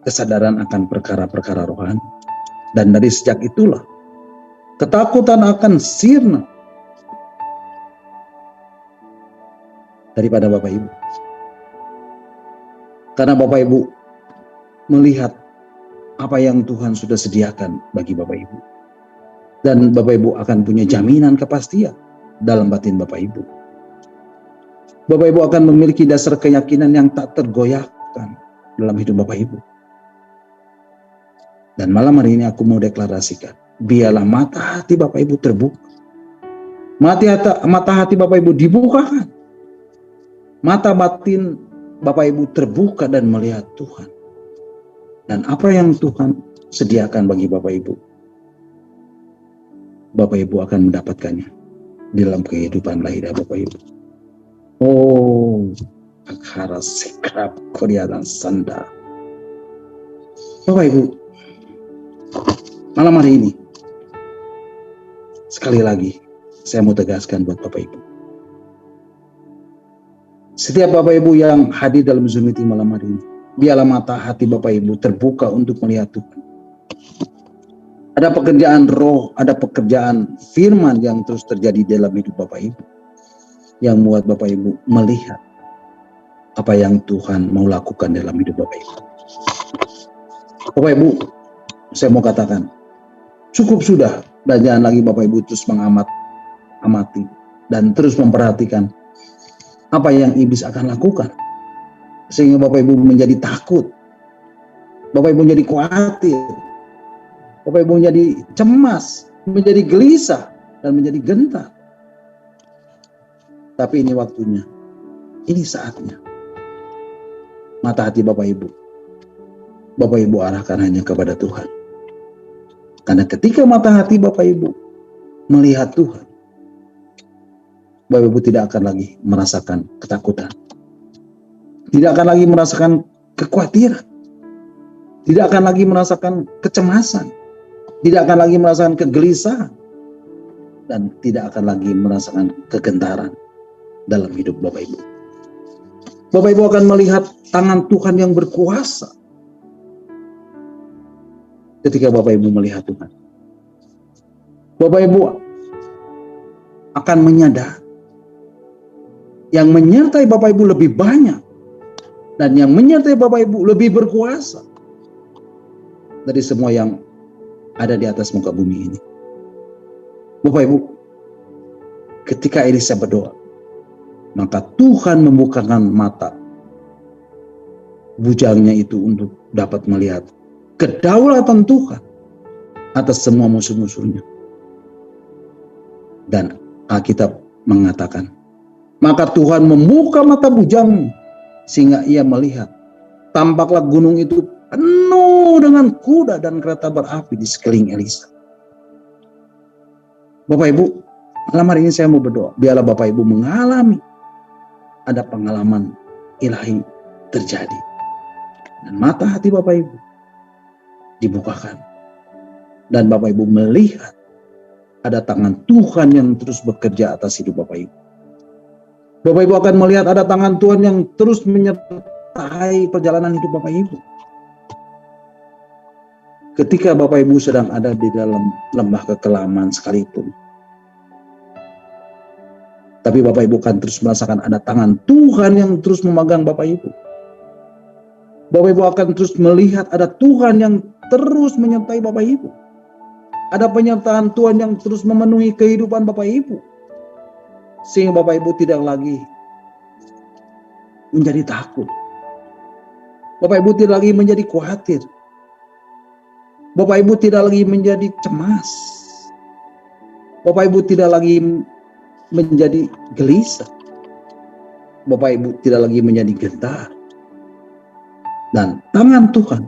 Speaker 1: kesadaran akan perkara-perkara rohani. Dan dari sejak itulah, ketakutan akan sirna daripada Bapak Ibu. Karena Bapak Ibu melihat apa yang Tuhan sudah sediakan bagi Bapak Ibu. Dan Bapak Ibu akan punya jaminan kepastian dalam batin Bapak Ibu. Bapak Ibu akan memiliki dasar keyakinan yang tak tergoyahkan dalam hidup Bapak Ibu. Dan malam hari ini aku mau deklarasikan, biarlah mata hati Bapak Ibu terbuka. Mata hati Bapak Ibu dibukakan. Mata batin Bapak Ibu terbuka dan melihat Tuhan. Dan apa yang Tuhan sediakan bagi Bapak Ibu, Bapak Ibu akan mendapatkannya di dalam kehidupan lahir Bapak Ibu. Oh, akara sekrap Korea dan sanda. Bapak Ibu, malam hari ini, sekali lagi, saya mau tegaskan buat Bapak Ibu. Setiap Bapak Ibu yang hadir dalam Zoom meeting malam hari ini, biarlah mata hati Bapak Ibu terbuka untuk melihat Tuhan. Ada pekerjaan roh, ada pekerjaan firman yang terus terjadi dalam hidup Bapak Ibu, yang membuat Bapak Ibu melihat apa yang Tuhan mau lakukan dalam hidup Bapak Ibu. Bapak Ibu, saya mau katakan, cukup sudah, dan jangan lagi Bapak Ibu terus mengamati dan terus memperhatikan apa yang iblis akan lakukan, sehingga Bapak Ibu menjadi takut, Bapak Ibu menjadi khawatir, Bapak Ibu menjadi cemas, menjadi gelisah, dan menjadi gentar. Tapi ini waktunya, ini saatnya. Mata hati Bapak Ibu arahkan hanya kepada Tuhan. Karena ketika mata hati Bapak Ibu melihat Tuhan, Bapak Ibu tidak akan lagi merasakan ketakutan. Tidak akan lagi merasakan kekhawatiran. Tidak akan lagi merasakan kecemasan. Tidak akan lagi merasakan kegelisahan. Dan tidak akan lagi merasakan kegentaran dalam hidup Bapak Ibu. Bapak Ibu akan melihat tangan Tuhan yang berkuasa. Ketika Bapak Ibu melihat Tuhan, Bapak Ibu akan menyadari yang menyertai Bapak Ibu lebih banyak, dan yang menyertai Bapak Ibu lebih berkuasa dari semua yang ada di atas muka bumi ini. Bapak Ibu, ketika Elisa berdoa, maka Tuhan membukakan mata bujangnya itu untuk dapat melihat kedaulatan Tuhan atas semua musuh-musuhnya. Dan Alkitab mengatakan, maka Tuhan membuka mata bujangnya sehingga ia melihat. Tampaklah gunung itu penuh dengan kuda dan kereta berapi di sekeliling Elisa. Bapak Ibu, malam hari ini saya mau berdoa, biarlah Bapak Ibu mengalami ada pengalaman ilahi terjadi. Dan mata hati Bapak Ibu dibukakan. Dan Bapak Ibu melihat ada tangan Tuhan yang terus bekerja atas hidup Bapak Ibu. Bapak Ibu akan melihat ada tangan Tuhan yang terus menyertai perjalanan hidup Bapak Ibu. Ketika Bapak Ibu sedang ada di dalam lembah kekelaman sekalipun, tapi Bapak Ibu akan terus merasakan ada tangan Tuhan yang terus memegang Bapak Ibu. Bapak Ibu akan terus melihat ada Tuhan yang terus menyertai Bapak Ibu. Ada penyertaan Tuhan yang terus memenuhi kehidupan Bapak Ibu. Sehingga Bapak Ibu tidak lagi menjadi takut. Bapak Ibu tidak lagi menjadi khawatir. Bapak Ibu tidak lagi menjadi cemas. Bapak Ibu tidak lagi menjadi gelisah. Bapak Ibu tidak lagi menjadi gentar. Dan tangan Tuhan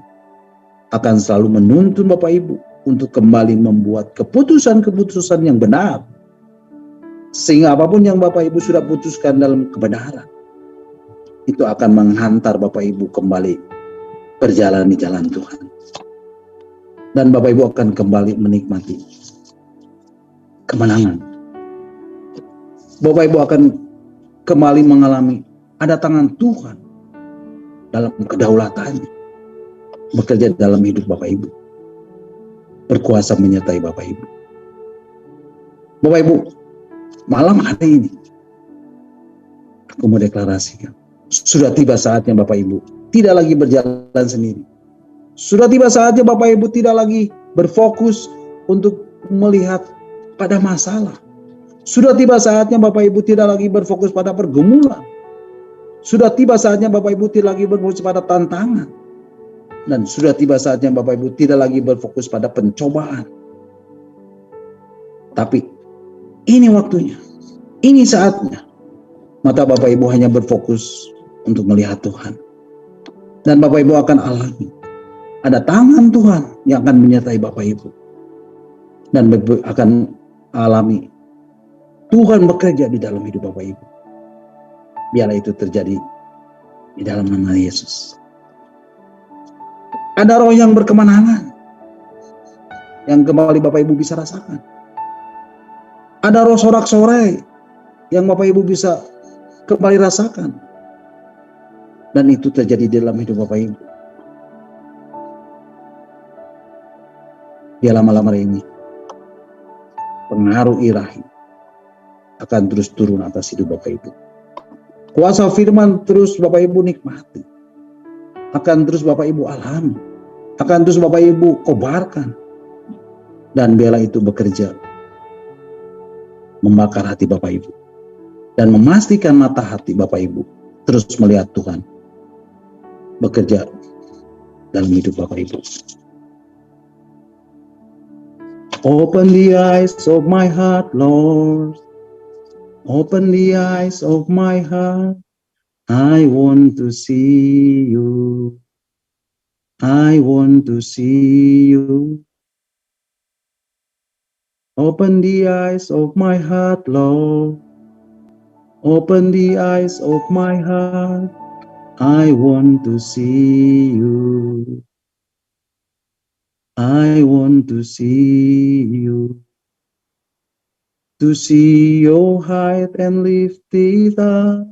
Speaker 1: akan selalu menuntun Bapak Ibu untuk kembali membuat keputusan-keputusan yang benar. Sehingga apapun yang Bapak Ibu sudah putuskan dalam kebenaran, itu akan menghantar Bapak Ibu kembali berjalan di jalan Tuhan. Dan Bapak Ibu akan kembali menikmati kemenangan. Bapak Ibu akan kembali mengalami ada tangan Tuhan dalam kedaulatannya bekerja dalam hidup Bapak Ibu, berkuasa menyertai Bapak Ibu. Bapak Ibu, malam hari ini aku mau deklarasikan, sudah tiba saatnya Bapak Ibu tidak lagi berjalan sendiri. Sudah tiba saatnya Bapak Ibu tidak lagi berfokus untuk melihat pada masalah. Sudah tiba saatnya Bapak Ibu tidak lagi berfokus pada pergumulan. Sudah tiba saatnya Bapak Ibu tidak lagi berfokus pada tantangan. Dan sudah tiba saatnya Bapak Ibu tidak lagi berfokus pada pencobaan. Tapi ini waktunya, ini saatnya. Mata Bapak Ibu hanya berfokus untuk melihat Tuhan. Dan Bapak Ibu akan alami. Ada tangan Tuhan yang akan menyertai Bapak Ibu. Dan Bapak Ibu akan alami Tuhan bekerja di dalam hidup Bapak Ibu. Biarlah itu terjadi di dalam nama Yesus. Ada roh yang berkemenangan yang kembali Bapak Ibu bisa rasakan. Ada roh sorak-sorai yang Bapak Ibu bisa kembali rasakan. Dan itu terjadi di dalam hidup Bapak Ibu. Biarlah malam hari ini pengaruh ilahi akan terus turun atas hidup Bapak Ibu. Kuasa firman terus Bapak Ibu nikmati. Akan terus Bapak Ibu alami. Akan terus Bapak Ibu kobarkan. Dan biarlah itu bekerja membakar hati Bapak Ibu. Dan memastikan mata hati Bapak Ibu terus melihat Tuhan bekerja dalam hidup Bapak Ibu. Open the eyes of my heart, Lord. Open the eyes of my heart. I want to see you. I want to see you. Open the eyes of my heart, Lord. Open the eyes of my heart. I want to see you. I want to see you. To see your high and lifted up,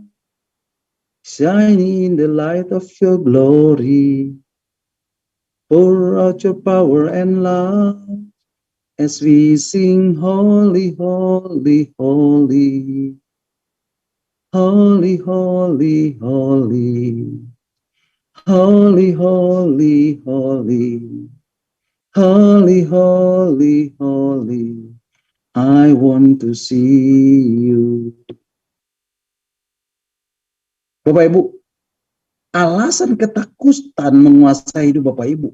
Speaker 1: shining in the light of your glory. Pour out your power and love as we sing holy, holy, holy. Holy, holy, holy. Holy, holy, holy. Holy, holy, holy. I want to see you. Bapak Ibu, alasan ketakutan menguasai hidup Bapak Ibu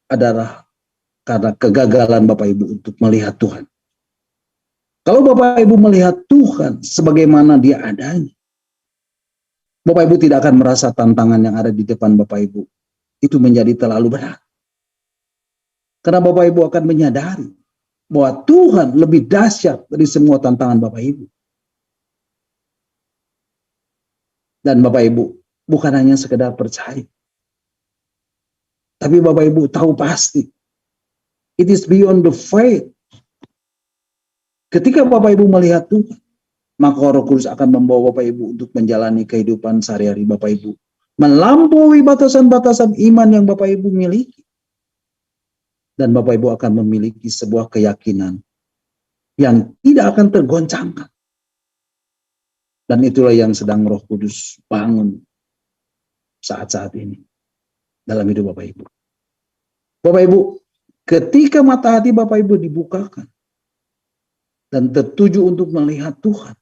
Speaker 1: adalah karena kegagalan Bapak Ibu untuk melihat Tuhan. Kalau Bapak Ibu melihat Tuhan sebagaimana Dia adanya, Bapak Ibu tidak akan merasa tantangan yang ada di depan Bapak Ibu itu menjadi terlalu berat. Karena Bapak Ibu akan menyadari bahwa Tuhan lebih dahsyat dari semua tantangan Bapak Ibu. Dan Bapak Ibu bukan hanya sekedar percaya, tapi Bapak Ibu tahu pasti, it is beyond the faith. Ketika Bapak Ibu melihat Tuhan, maka Roh Kudus akan membawa Bapak Ibu untuk menjalani kehidupan sehari-hari Bapak Ibu, melampaui batasan-batasan iman yang Bapak Ibu miliki. Dan Bapak Ibu akan memiliki sebuah keyakinan yang tidak akan tergoncangkan. Dan itulah yang sedang Roh Kudus bangun saat-saat ini dalam hidup Bapak Ibu. Bapak Ibu, ketika mata hati Bapak Ibu dibukakan dan tertuju untuk melihat Tuhan,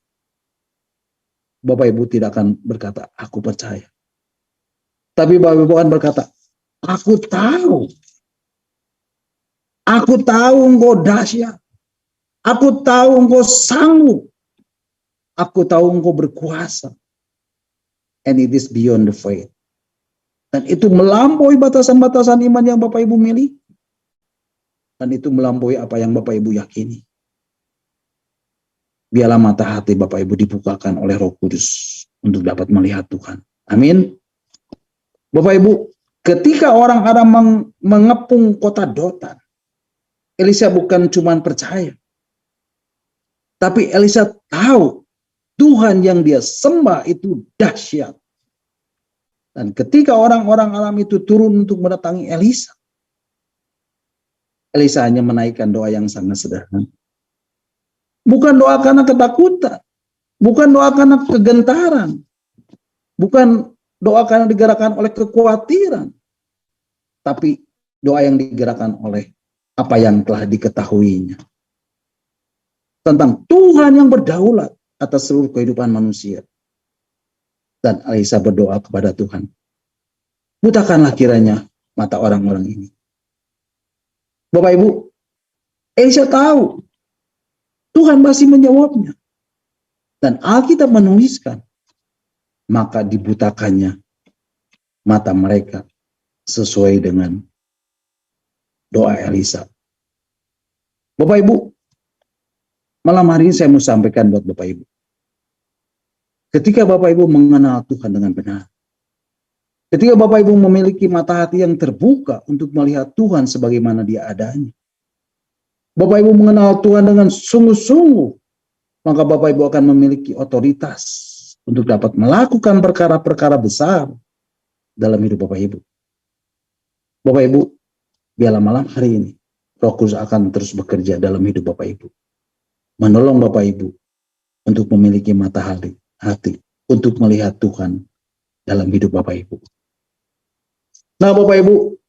Speaker 1: Bapak Ibu tidak akan berkata, aku percaya. Tapi Bapak Ibu akan berkata, aku tahu. Aku tahu Engkau dahsyat. Aku tahu Engkau sanggup. Aku tahu Engkau berkuasa. And it is beyond the faith. Dan itu melampaui batasan-batasan iman yang Bapak Ibu miliki. Dan itu melampaui apa yang Bapak Ibu yakini. Biarlah mata hati Bapak Ibu dibukakan oleh Roh Kudus untuk dapat melihat Tuhan. Amin. Bapak Ibu, ketika orang Aram mengepung kota Dotan, Elisa bukan cuma percaya, tapi Elisa tahu Tuhan yang dia sembah itu dahsyat. Dan ketika orang-orang Aram itu turun untuk mendatangi Elisa, Elisa hanya menaikkan doa yang sangat sederhana. Bukan doa karena ketakutan, bukan doa karena kegentaran, bukan doa karena digerakkan oleh kekhawatiran, tapi doa yang digerakkan oleh apa yang telah diketahuinya tentang Tuhan yang berdaulat atas seluruh kehidupan manusia. Dan Elisa berdoa kepada Tuhan, bukakanlah kiranya mata orang-orang ini. Bapak Ibu, Elisa tahu Tuhan masih menjawabnya. Dan Alkitab menuliskan, maka dibutakannya mata mereka sesuai dengan doa Elisa. Bapak Ibu, malam hari ini saya mau sampaikan buat Bapak Ibu. Ketika Bapak Ibu mengenal Tuhan dengan benar, ketika Bapak Ibu memiliki mata hati yang terbuka untuk melihat Tuhan sebagaimana Dia adanya, Bapak Ibu mengenal Tuhan dengan sungguh-sungguh, maka Bapak Ibu akan memiliki otoritas untuk dapat melakukan perkara-perkara besar dalam hidup Bapak Ibu. Bapak Ibu, biarlah malam hari ini Roh Kudus akan terus bekerja dalam hidup Bapak Ibu, menolong Bapak Ibu untuk memiliki mata hati untuk melihat Tuhan dalam hidup Bapak Ibu. Nah Bapak Ibu,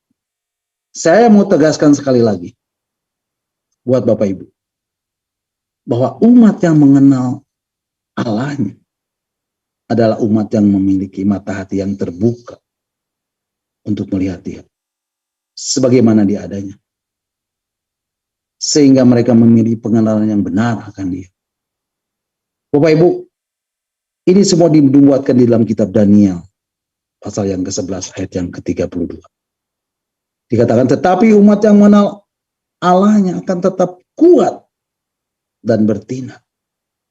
Speaker 1: saya mau tegaskan sekali lagi buat Bapak Ibu, bahwa umat yang mengenal Allahnya adalah umat yang memiliki mata hati yang terbuka untuk melihat Dia sebagaimana Dia adanya, sehingga mereka memiliki pengenalan yang benar akan Dia. Bapak Ibu, ini semua dibuatkan di dalam kitab Daniel pasal yang ke-11 ayat yang ke-32. Dikatakan, tetapi umat yang mengenal Allahnya akan tetap kuat dan bertindak.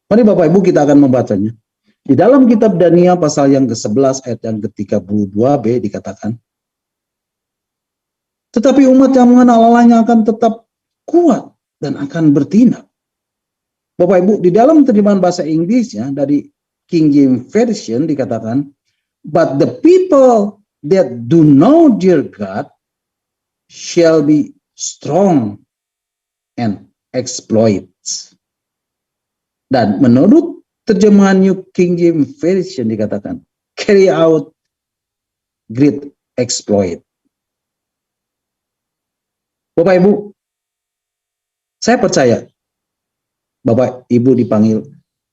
Speaker 1: Mari Bapak Ibu kita akan membacanya. Di dalam kitab Daniel pasal yang ke-11 ayat yang ke-32b dikatakan, tetapi umat yang mengenal Allahnya akan tetap kuat dan akan bertindak. Bapak Ibu, di dalam terjemahan bahasa Inggrisnya dari King James Version dikatakan, but the people that do know their God shall be strong and exploits. Dan menurut terjemahan New King James Version dikatakan, carry out great exploit. Bapak Ibu, saya percaya Bapak Ibu dipanggil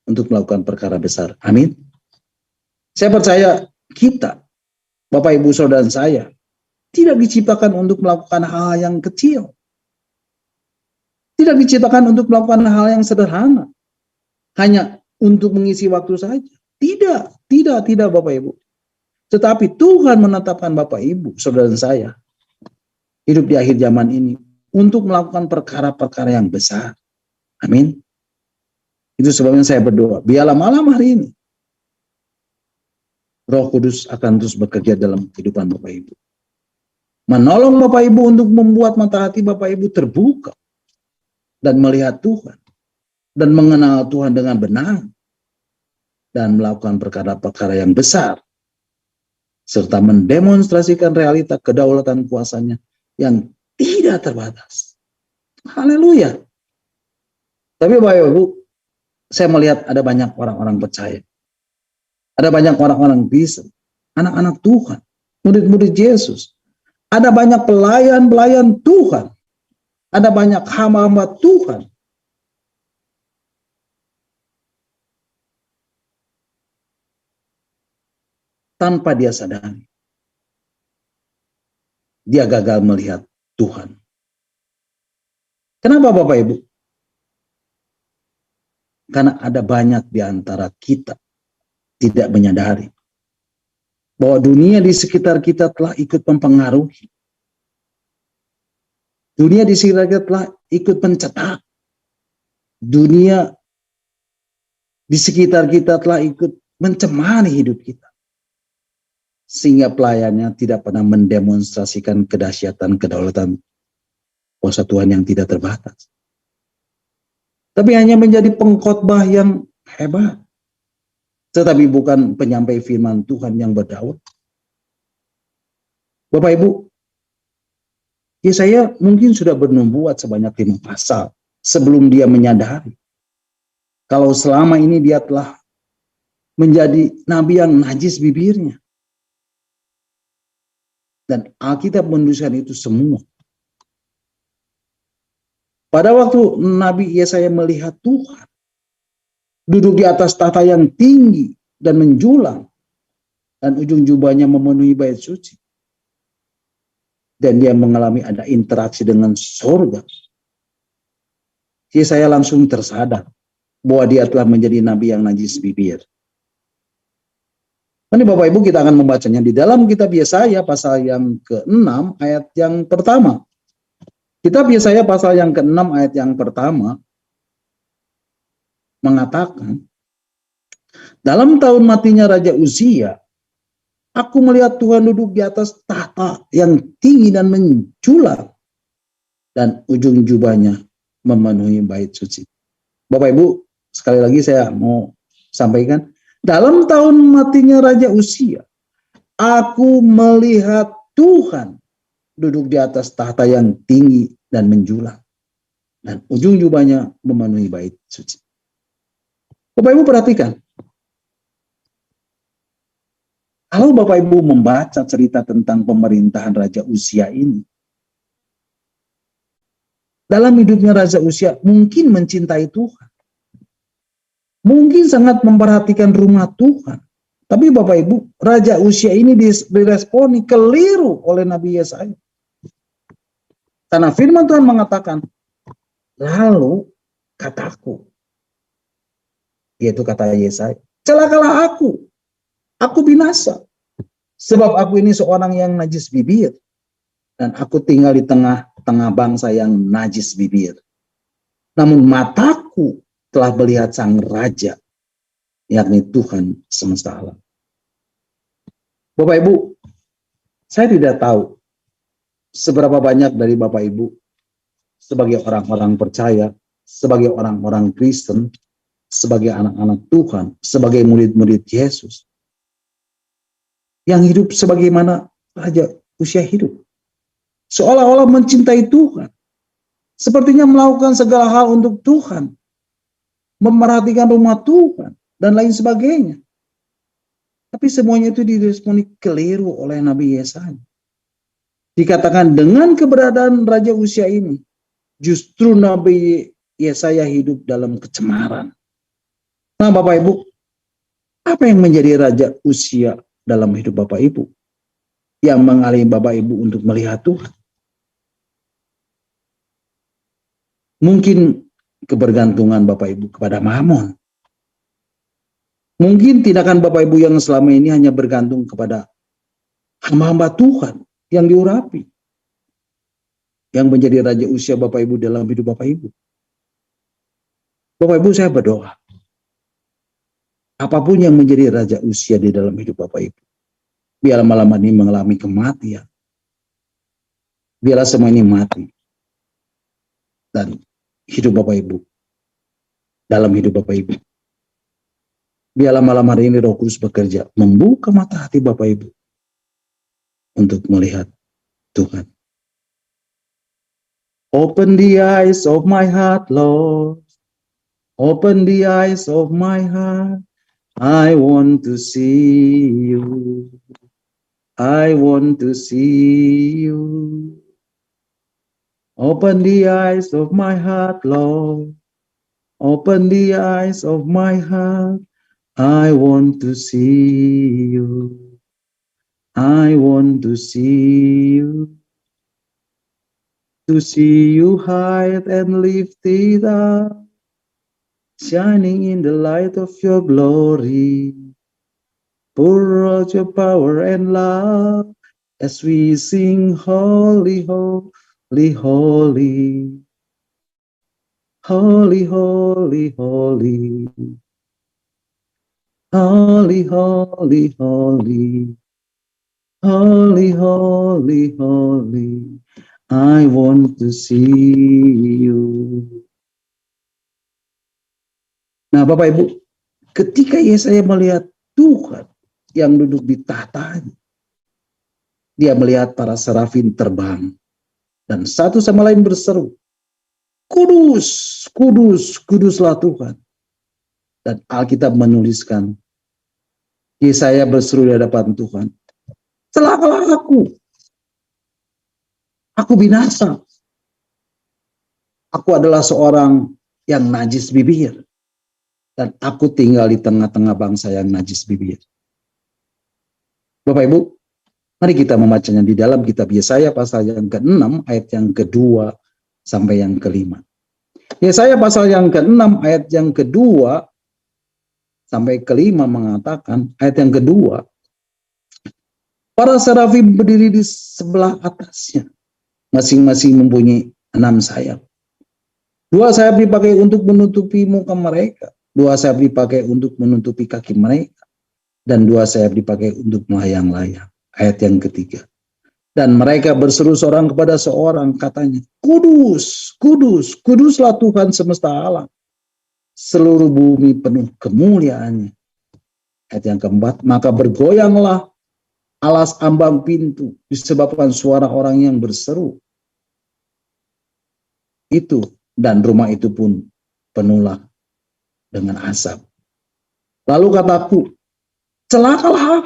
Speaker 1: untuk melakukan perkara besar. Amin. Saya percaya kita, Bapak Ibu Saudara saya, tidak diciptakan untuk melakukan hal yang kecil. Tidak diciptakan untuk melakukan hal yang sederhana. Hanya untuk mengisi waktu saja. Tidak Bapak Ibu. Tetapi Tuhan menetapkan Bapak Ibu, saudara saya, hidup di akhir zaman ini untuk melakukan perkara-perkara yang besar. Amin. Itu sebabnya saya berdoa, biarlah malam hari ini Roh Kudus akan terus bekerja dalam kehidupan Bapak Ibu. Menolong Bapak Ibu untuk membuat mata hati Bapak Ibu terbuka dan melihat Tuhan dan mengenal Tuhan dengan benar dan melakukan perkara-perkara yang besar serta mendemonstrasikan realita kedaulatan kuasanya yang tidak terbatas. Haleluya. Tapi Bapak Ibu, saya melihat ada banyak orang-orang percaya. Ada banyak orang-orang Kristen, anak-anak Tuhan, murid-murid Yesus. Ada banyak pelayan-pelayan Tuhan. Ada banyak hamba-hamba Tuhan. Tanpa dia sadari, dia gagal melihat Tuhan. Kenapa Bapak Ibu? Karena ada banyak di antara kita tidak menyadari bahwa dunia di sekitar kita telah ikut mempengaruhi. Dunia di sekitar kita telah ikut mencetak. Dunia di sekitar kita telah ikut mencemari hidup kita. Sehingga pelayannya tidak pernah mendemonstrasikan kedahsyatan kedaulatan kuasa Tuhan yang tidak terbatas. Tapi hanya menjadi pengkhotbah yang hebat. Tetapi bukan penyampai firman Tuhan yang berdaulat. Bapak Ibu, Yesaya mungkin sudah bernubuat sebanyak 5 pasal sebelum dia menyadari kalau selama ini dia telah menjadi nabi yang najis bibirnya. Dan Alkitab menuliskan itu semua. Pada waktu Nabi Yesaya melihat Tuhan duduk di atas tahta yang tinggi dan menjulang dan ujung jubahnya memenuhi bait suci, dan dia mengalami ada interaksi dengan surga. Yesaya langsung tersadar bahwa dia telah menjadi nabi yang najis bibir. Ini Bapak Ibu, kita akan membacanya di dalam kitab Yesaya pasal yang ke-6 ayat yang pertama. Kitab Yesaya pasal yang ke-6 ayat yang pertama mengatakan, dalam tahun matinya Raja Uzia, aku melihat Tuhan duduk di atas tahta yang tinggi dan menjulang, dan ujung jubahnya memenuhi bait suci. Bapak Ibu, sekali lagi saya mau sampaikan, dalam tahun matinya Raja Uzia, aku melihat Tuhan duduk di atas tahta yang tinggi dan menjulang, dan ujung jubahnya memenuhi bait suci. Bapak Ibu perhatikan, kalau Bapak Ibu membaca cerita tentang pemerintahan Raja Uzia ini, dalam hidupnya Raja Uzia mungkin mencintai Tuhan, mungkin sangat memperhatikan rumah Tuhan. Tapi Bapak Ibu, Raja Uzia ini diresponi keliru oleh Nabi Yesaya. Karena firman Tuhan mengatakan, lalu kataku, yaitu kata Yesaya, celakalah aku binasa. Sebab aku ini seorang yang najis bibir, dan aku tinggal di tengah-tengah bangsa yang najis bibir. Namun mataku telah melihat sang Raja, yakni Tuhan semesta alam. Bapak Ibu, saya tidak tahu seberapa banyak dari Bapak Ibu sebagai orang-orang percaya, sebagai orang-orang Kristen, sebagai anak-anak Tuhan, sebagai murid-murid Yesus, yang hidup sebagaimana Raja Uzia hidup. Seolah-olah mencintai Tuhan. Sepertinya melakukan segala hal untuk Tuhan. Memperhatikan rumah Tuhan, dan lain sebagainya. Tapi semuanya itu diresponi keliru oleh Nabi Yesaya. Dikatakan dengan keberadaan Raja Uzia ini, justru Nabi Yesaya hidup dalam kecemaran. Nah Bapak Ibu, apa yang menjadi Raja Uzia dalam hidup Bapak Ibu? Yang menghalangi Bapak Ibu untuk melihat Tuhan? Mungkin kebergantungan Bapak Ibu kepada Mammon. Mungkin tindakan Bapak Ibu yang selama ini hanya bergantung kepada hamba-hamba Tuhan yang diurapi, yang menjadi Raja Uzia Bapak Ibu dalam hidup Bapak Ibu. Bapak Ibu, saya berdoa, apapun yang menjadi Raja Uzia di dalam hidup Bapak Ibu, biarlah malam ini mengalami kematian. Biarlah semua ini mati. Dan hidup Bapak Ibu, dalam hidup Bapak Ibu, biarlah malam hari ini Roh Kudus bekerja, membuka mata hati Bapak Ibu untuk melihat Tuhan. Open the eyes of my heart, Lord. Open the eyes of my heart. I want to see you. I want to see you. Open the eyes of my heart, Lord. Open the eyes of my heart. I want to see you. I want to see you. To see you high and lifted up, shining in the light of your glory. Pour out your power and love as we sing holy, holy, holy. Holy, holy, holy. Holy, holy, holy. Holy, holy, holy. I want to see you. Nah Bapak Ibu, ketika Yesaya melihat Tuhan yang duduk di tahtanya, dia melihat para serafin terbang dan satu sama lain berseru, Kudus, kudus, kuduslah Tuhan. Dan Alkitab menuliskan, Yesaya berseru di hadapan Tuhan, celakalah aku binasa. Aku adalah seorang yang najis bibir, dan aku tinggal di tengah-tengah bangsa yang najis bibir. Bapak Ibu, Mari kita membacanya di dalam kitab Yesaya pasal yang ke-6 ayat yang kedua sampai yang kelima. Yesaya pasal yang ke-6 ayat yang kedua sampai kelima mengatakan, ayat yang kedua, para serafim berdiri di sebelah atasnya, masing-masing mempunyai 6 sayap. 2 sayap dipakai untuk menutupi muka mereka, 2 sayap dipakai untuk menutupi kaki mereka, dan 2 sayap dipakai untuk melayang-layang. Ayat yang ketiga. Dan mereka berseru seorang kepada seorang, katanya, Kudus, kudus, kuduslah Tuhan semesta alam. Seluruh bumi penuh kemuliaannya. Ayat yang keempat, maka bergoyanglah alas ambang pintu disebabkan suara orang yang berseru. Itu, dan rumah itu pun penuhlah dengan asap. Lalu kataku, celakalah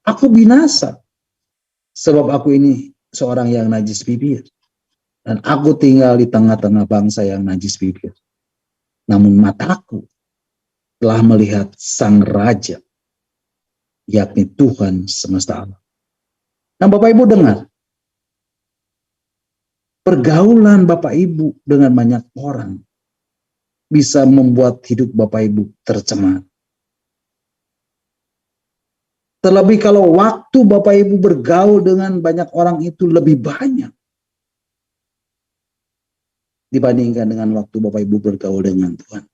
Speaker 1: aku binasa, sebab aku ini seorang yang najis bibir, dan aku tinggal di tengah-tengah bangsa yang najis bibir. Namun mataku telah melihat Sang Raja, yakni Tuhan semesta alam. Nah, Bapak Ibu dengar, pergaulan Bapak Ibu dengan banyak orang bisa membuat hidup Bapak Ibu tercemar. Terlebih kalau waktu Bapak Ibu bergaul dengan banyak orang itu lebih banyak dibandingkan dengan waktu Bapak Ibu bergaul dengan Tuhan.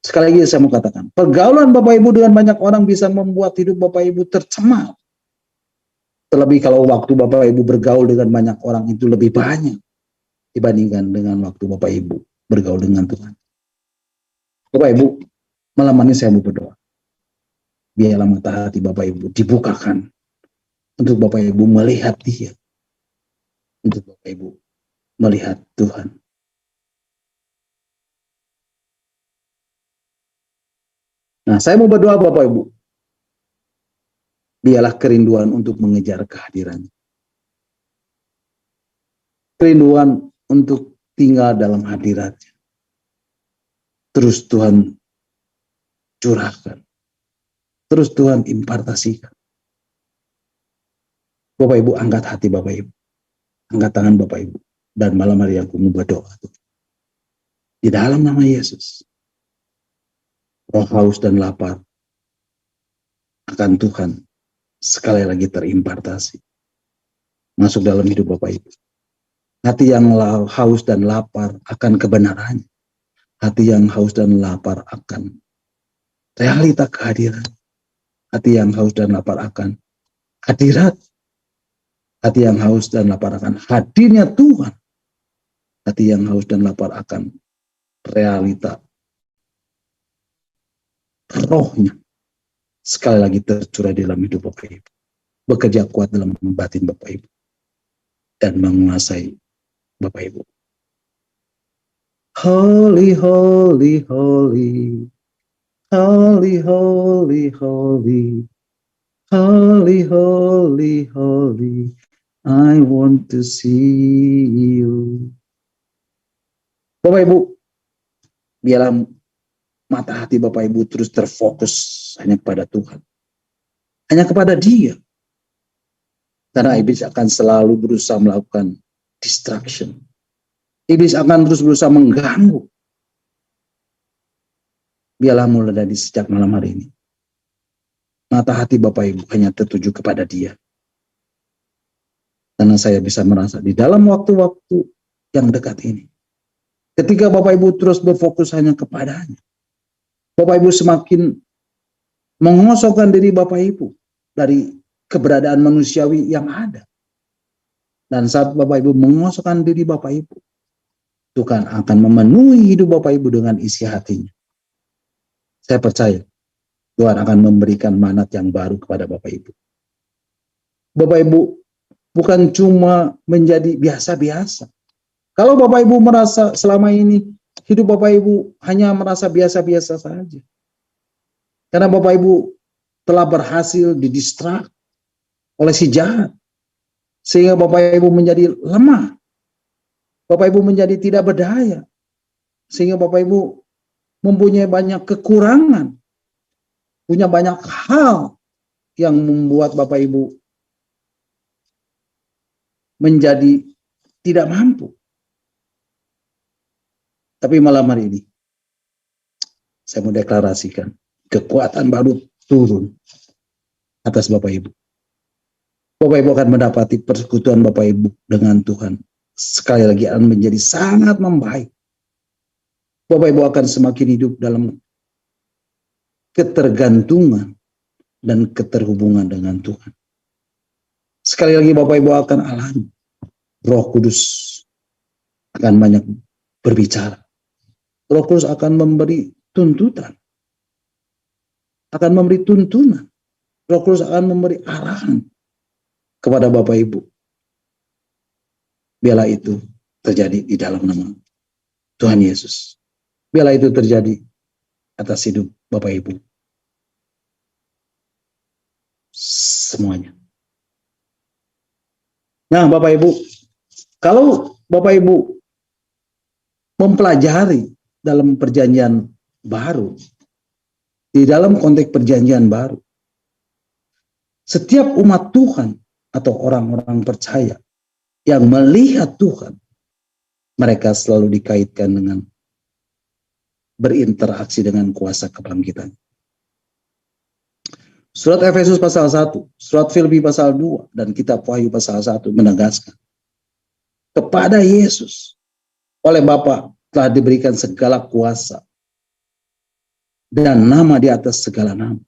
Speaker 1: Sekali lagi saya mau katakan, pergaulan Bapak Ibu dengan banyak orang bisa membuat hidup Bapak Ibu tercemar. Terlebih kalau waktu Bapak Ibu bergaul dengan banyak orang itu lebih banyak dibandingkan dengan waktu Bapak Ibu bergaul dengan Tuhan. Bapak Ibu, malam ini saya mau berdoa. Biarlah mata hati Bapak Ibu dibukakan untuk Bapak Ibu melihat Dia, untuk Bapak Ibu melihat Tuhan. Nah, saya mau berdoa Bapak Ibu. Biarlah kerinduan untuk mengejar kehadiran-Nya. Kerinduan untuk tinggal dalam hadirat-Nya. Terus Tuhan curahkan. Terus Tuhan impartasikan. Bapak Ibu, angkat hati Bapak Ibu. Angkat tangan Bapak Ibu. Dan malam hari aku mau berdoa. Di dalam nama Yesus. Roh haus dan lapar akan Tuhan sekali lagi terimpartasi. Masuk dalam hidup Bapak Ibu. Hati yang haus dan lapar akan kebenarannya. Hati yang haus dan lapar akan realita kehadiran. Hati yang haus dan lapar akan hadirat. Hati yang haus dan lapar akan hadirnya Tuhan. Hati yang haus dan lapar akan realita rohnya. Sekali lagi tercurah dalam hidup Bapak Ibu. Bekerja kuat dalam batin Bapak Ibu. Dan menguasai Bapak Ibu. Holy, holy, holy. Holy, holy, holy. Holy, holy, holy. I want to see you. Bapak Ibu, biarlah mata hati Bapak Ibu terus terfokus hanya kepada Tuhan. Hanya kepada Dia. Karena iblis akan selalu berusaha melakukan distraction. Iblis akan terus berusaha mengganggu. Biarlah mulai dari sejak malam hari ini. Mata hati Bapak Ibu hanya tertuju kepada Dia. Karena saya bisa merasa di dalam waktu-waktu yang dekat ini. Ketika Bapak Ibu terus berfokus hanya kepadanya. Bapak Ibu semakin mengosongkan diri Bapak Ibu dari keberadaan manusiawi yang ada. Dan saat Bapak Ibu mengosongkan diri Bapak Ibu, Tuhan akan memenuhi hidup Bapak Ibu dengan isi hatinya. Saya percaya Tuhan akan memberikan manat yang baru kepada Bapak Ibu. Bapak Ibu bukan cuma menjadi biasa-biasa. Kalau Bapak Ibu merasa selama ini hidup Bapak Ibu hanya merasa biasa-biasa saja. Karena Bapak Ibu telah berhasil didistrak oleh si jahat. Sehingga Bapak Ibu menjadi lemah. Bapak Ibu menjadi tidak berdaya. Sehingga Bapak Ibu mempunyai banyak kekurangan. Punya banyak hal yang membuat Bapak Ibu menjadi tidak mampu. Tapi malam hari ini, saya mau deklarasikan, kekuatan baru turun atas Bapak Ibu. Bapak Ibu akan mendapati persekutuan Bapak Ibu dengan Tuhan. Sekali lagi akan menjadi sangat membaik. Bapak Ibu akan semakin hidup dalam ketergantungan dan keterhubungan dengan Tuhan. Sekali lagi Bapak Ibu akan alami Roh Kudus akan banyak berbicara. Roh Kudus akan memberi tuntutan, akan memberi tuntunan. Roh Kudus akan memberi arahan kepada Bapak Ibu. Biarlah itu terjadi di dalam nama Tuhan Yesus. Biarlah itu terjadi atas hidup Bapak Ibu. Semuanya. Nah, Bapak Ibu, kalau Bapak Ibu mempelajari dalam perjanjian baru, di dalam konteks perjanjian baru, setiap umat Tuhan atau orang-orang percaya yang melihat Tuhan, mereka selalu dikaitkan dengan berinteraksi dengan kuasa kebangkitan. Surat Efesus pasal 1, surat Filipi pasal 2, dan kitab Wahyu pasal 1 menegaskan, kepada Yesus oleh Bapa telah diberikan segala kuasa dan nama di atas segala nama,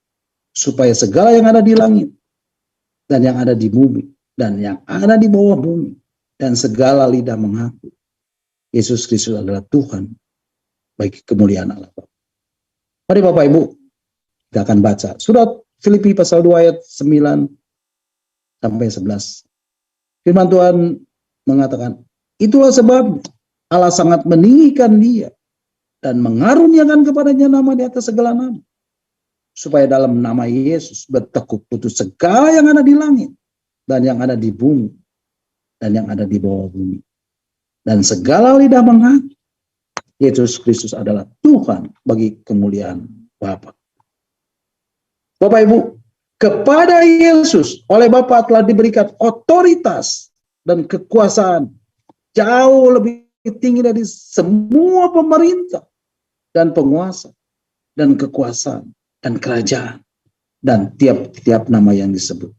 Speaker 1: supaya segala yang ada di langit dan yang ada di bumi dan yang ada di bawah bumi dan segala lidah mengaku Yesus Kristus adalah Tuhan bagi kemuliaan Allah. Mari Bapak Ibu, kita akan baca surat Filipi pasal 2 ayat 9 sampai 11. Firman Tuhan mengatakan, itulah sebab Allah sangat meninggikan dia dan mengaruniakan kepadanya nama di atas segala nama, supaya dalam nama Yesus bertekuk lutut segala yang ada di langit dan yang ada di bumi dan yang ada di bawah bumi, dan segala lidah mengaku Yesus Kristus adalah Tuhan bagi kemuliaan Bapa. Bapak Ibu, kepada Yesus oleh Bapa telah diberikan otoritas dan kekuasaan jauh lebih tinggi dari semua pemerintah dan penguasa dan kekuasaan dan kerajaan dan tiap-tiap nama yang disebut.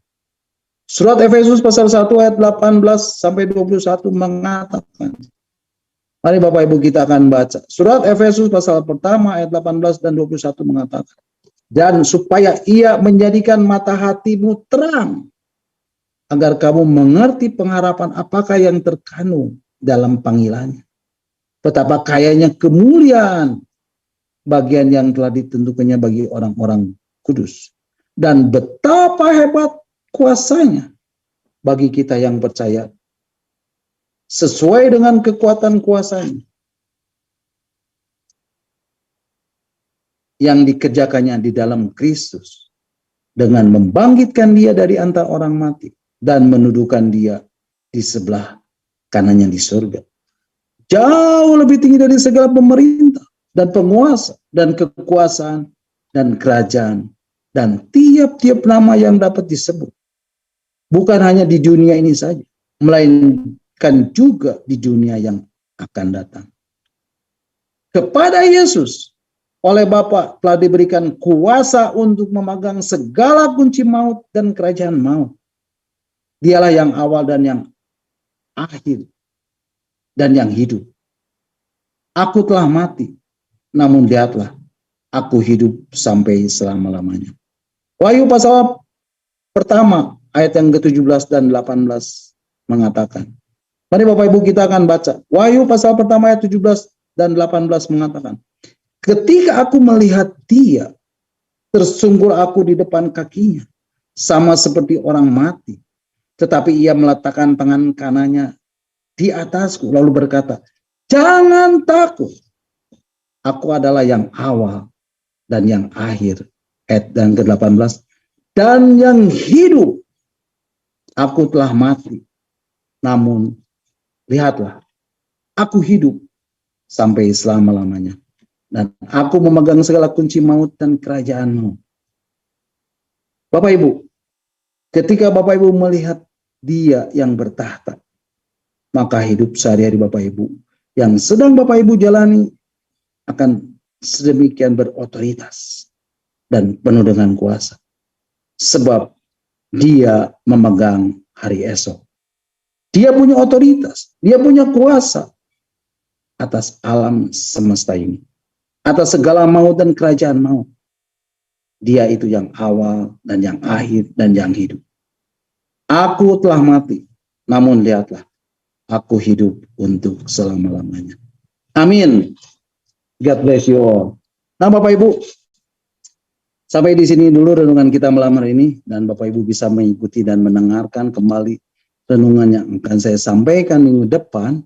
Speaker 1: Surat Efesus pasal 1 ayat 18 sampai 21 mengatakan, mari Bapak Ibu kita akan baca. Surat Efesus pasal pertama ayat 18 dan 21 mengatakan, dan supaya ia menjadikan mata hatimu terang, agar kamu mengerti pengharapan apakah yang terkandung dalam panggilannya. Betapa kayanya kemuliaan bagian yang telah ditentukannya bagi orang-orang kudus. Dan betapa hebat kuasanya bagi kita yang percaya. Sesuai dengan kekuatan kuasanya yang dikerjakannya di dalam Kristus, dengan membangkitkan dia dari antara orang mati dan mendudukan dia di sebelah kanannya di surga, jauh lebih tinggi dari segala pemerintah dan penguasa dan kekuasaan dan kerajaan dan tiap-tiap nama yang dapat disebut, bukan hanya di dunia ini saja, melainkan juga di dunia yang akan datang. Kepada Yesus oleh Bapa telah diberikan kuasa untuk memegang segala kunci maut dan kerajaan maut. Dialah yang awal dan yang akhir dan yang hidup. Aku telah mati, namun lihatlah, aku hidup sampai selama-lamanya. Wahyu pasal pertama ayat yang ke-17 dan 18 mengatakan. Mari Bapak Ibu kita akan baca. Wahyu pasal pertama ayat 17 dan 18 mengatakan, ketika aku melihat dia, tersungkur aku di depan kakinya, sama seperti orang mati. Tetapi ia meletakkan tangan kanannya di atasku, lalu berkata, jangan takut. Aku adalah yang awal dan yang akhir. Ayat yang ke-18. Dan yang hidup. Aku telah mati. Namun, lihatlah, aku hidup sampai selama-lamanya. Dan aku memegang segala kunci maut dan kerajaan maut. Bapak Ibu, Ketika Bapak Ibu melihat Dia yang bertahta, maka hidup sehari-hari Bapak Ibu yang sedang Bapak Ibu jalani akan sedemikian berotoritas dan penuh dengan kuasa. Sebab Dia memegang hari esok. Dia punya otoritas, Dia punya kuasa atas alam semesta ini, atas segala maut dan kerajaan maut. Dia itu yang awal dan yang akhir dan yang hidup. Aku telah mati, namun lihatlah, aku hidup untuk selama-lamanya. Amin. God bless you all. Nah, Bapak Ibu, sampai di sini dulu renungan kita malam hari ini, dan Bapak Ibu bisa mengikuti dan mendengarkan kembali renungan yang akan saya sampaikan minggu depan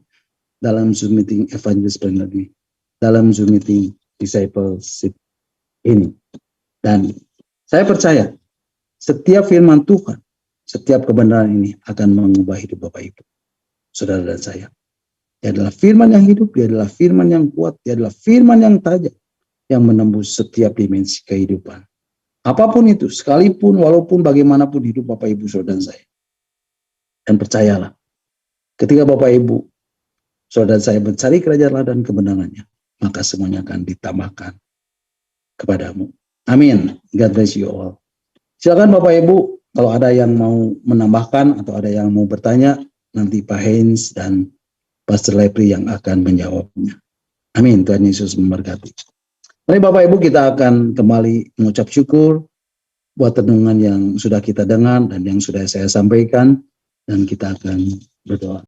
Speaker 1: dalam Zoom meeting Evangelist Planner ini, dalam Zoom meeting Discipleship ini. Dan saya percaya setiap firman Tuhan, setiap kebenaran ini akan mengubah hidup Bapak Ibu, saudara dan saya. Dia adalah firman yang hidup, dia adalah firman yang kuat, dia adalah firman yang tajam, yang menembus setiap dimensi kehidupan. Apapun itu, sekalipun, walaupun bagaimanapun hidup Bapak Ibu, saudara dan saya. Dan percayalah, ketika Bapak Ibu, saudara saya mencari kerajaan Allah dan kebenarannya, maka semuanya akan ditambahkan kepadamu. Amin. God bless you all. Silakan Bapak Ibu, kalau ada yang mau menambahkan atau ada yang mau bertanya, nanti Pak Heinz dan Pastor Lepri yang akan menjawabnya. Amin. Tuhan Yesus memberkati. Mari Bapak Ibu, kita akan kembali mengucap syukur buat renungan yang sudah kita dengar dan yang sudah saya sampaikan, dan kita akan berdoa.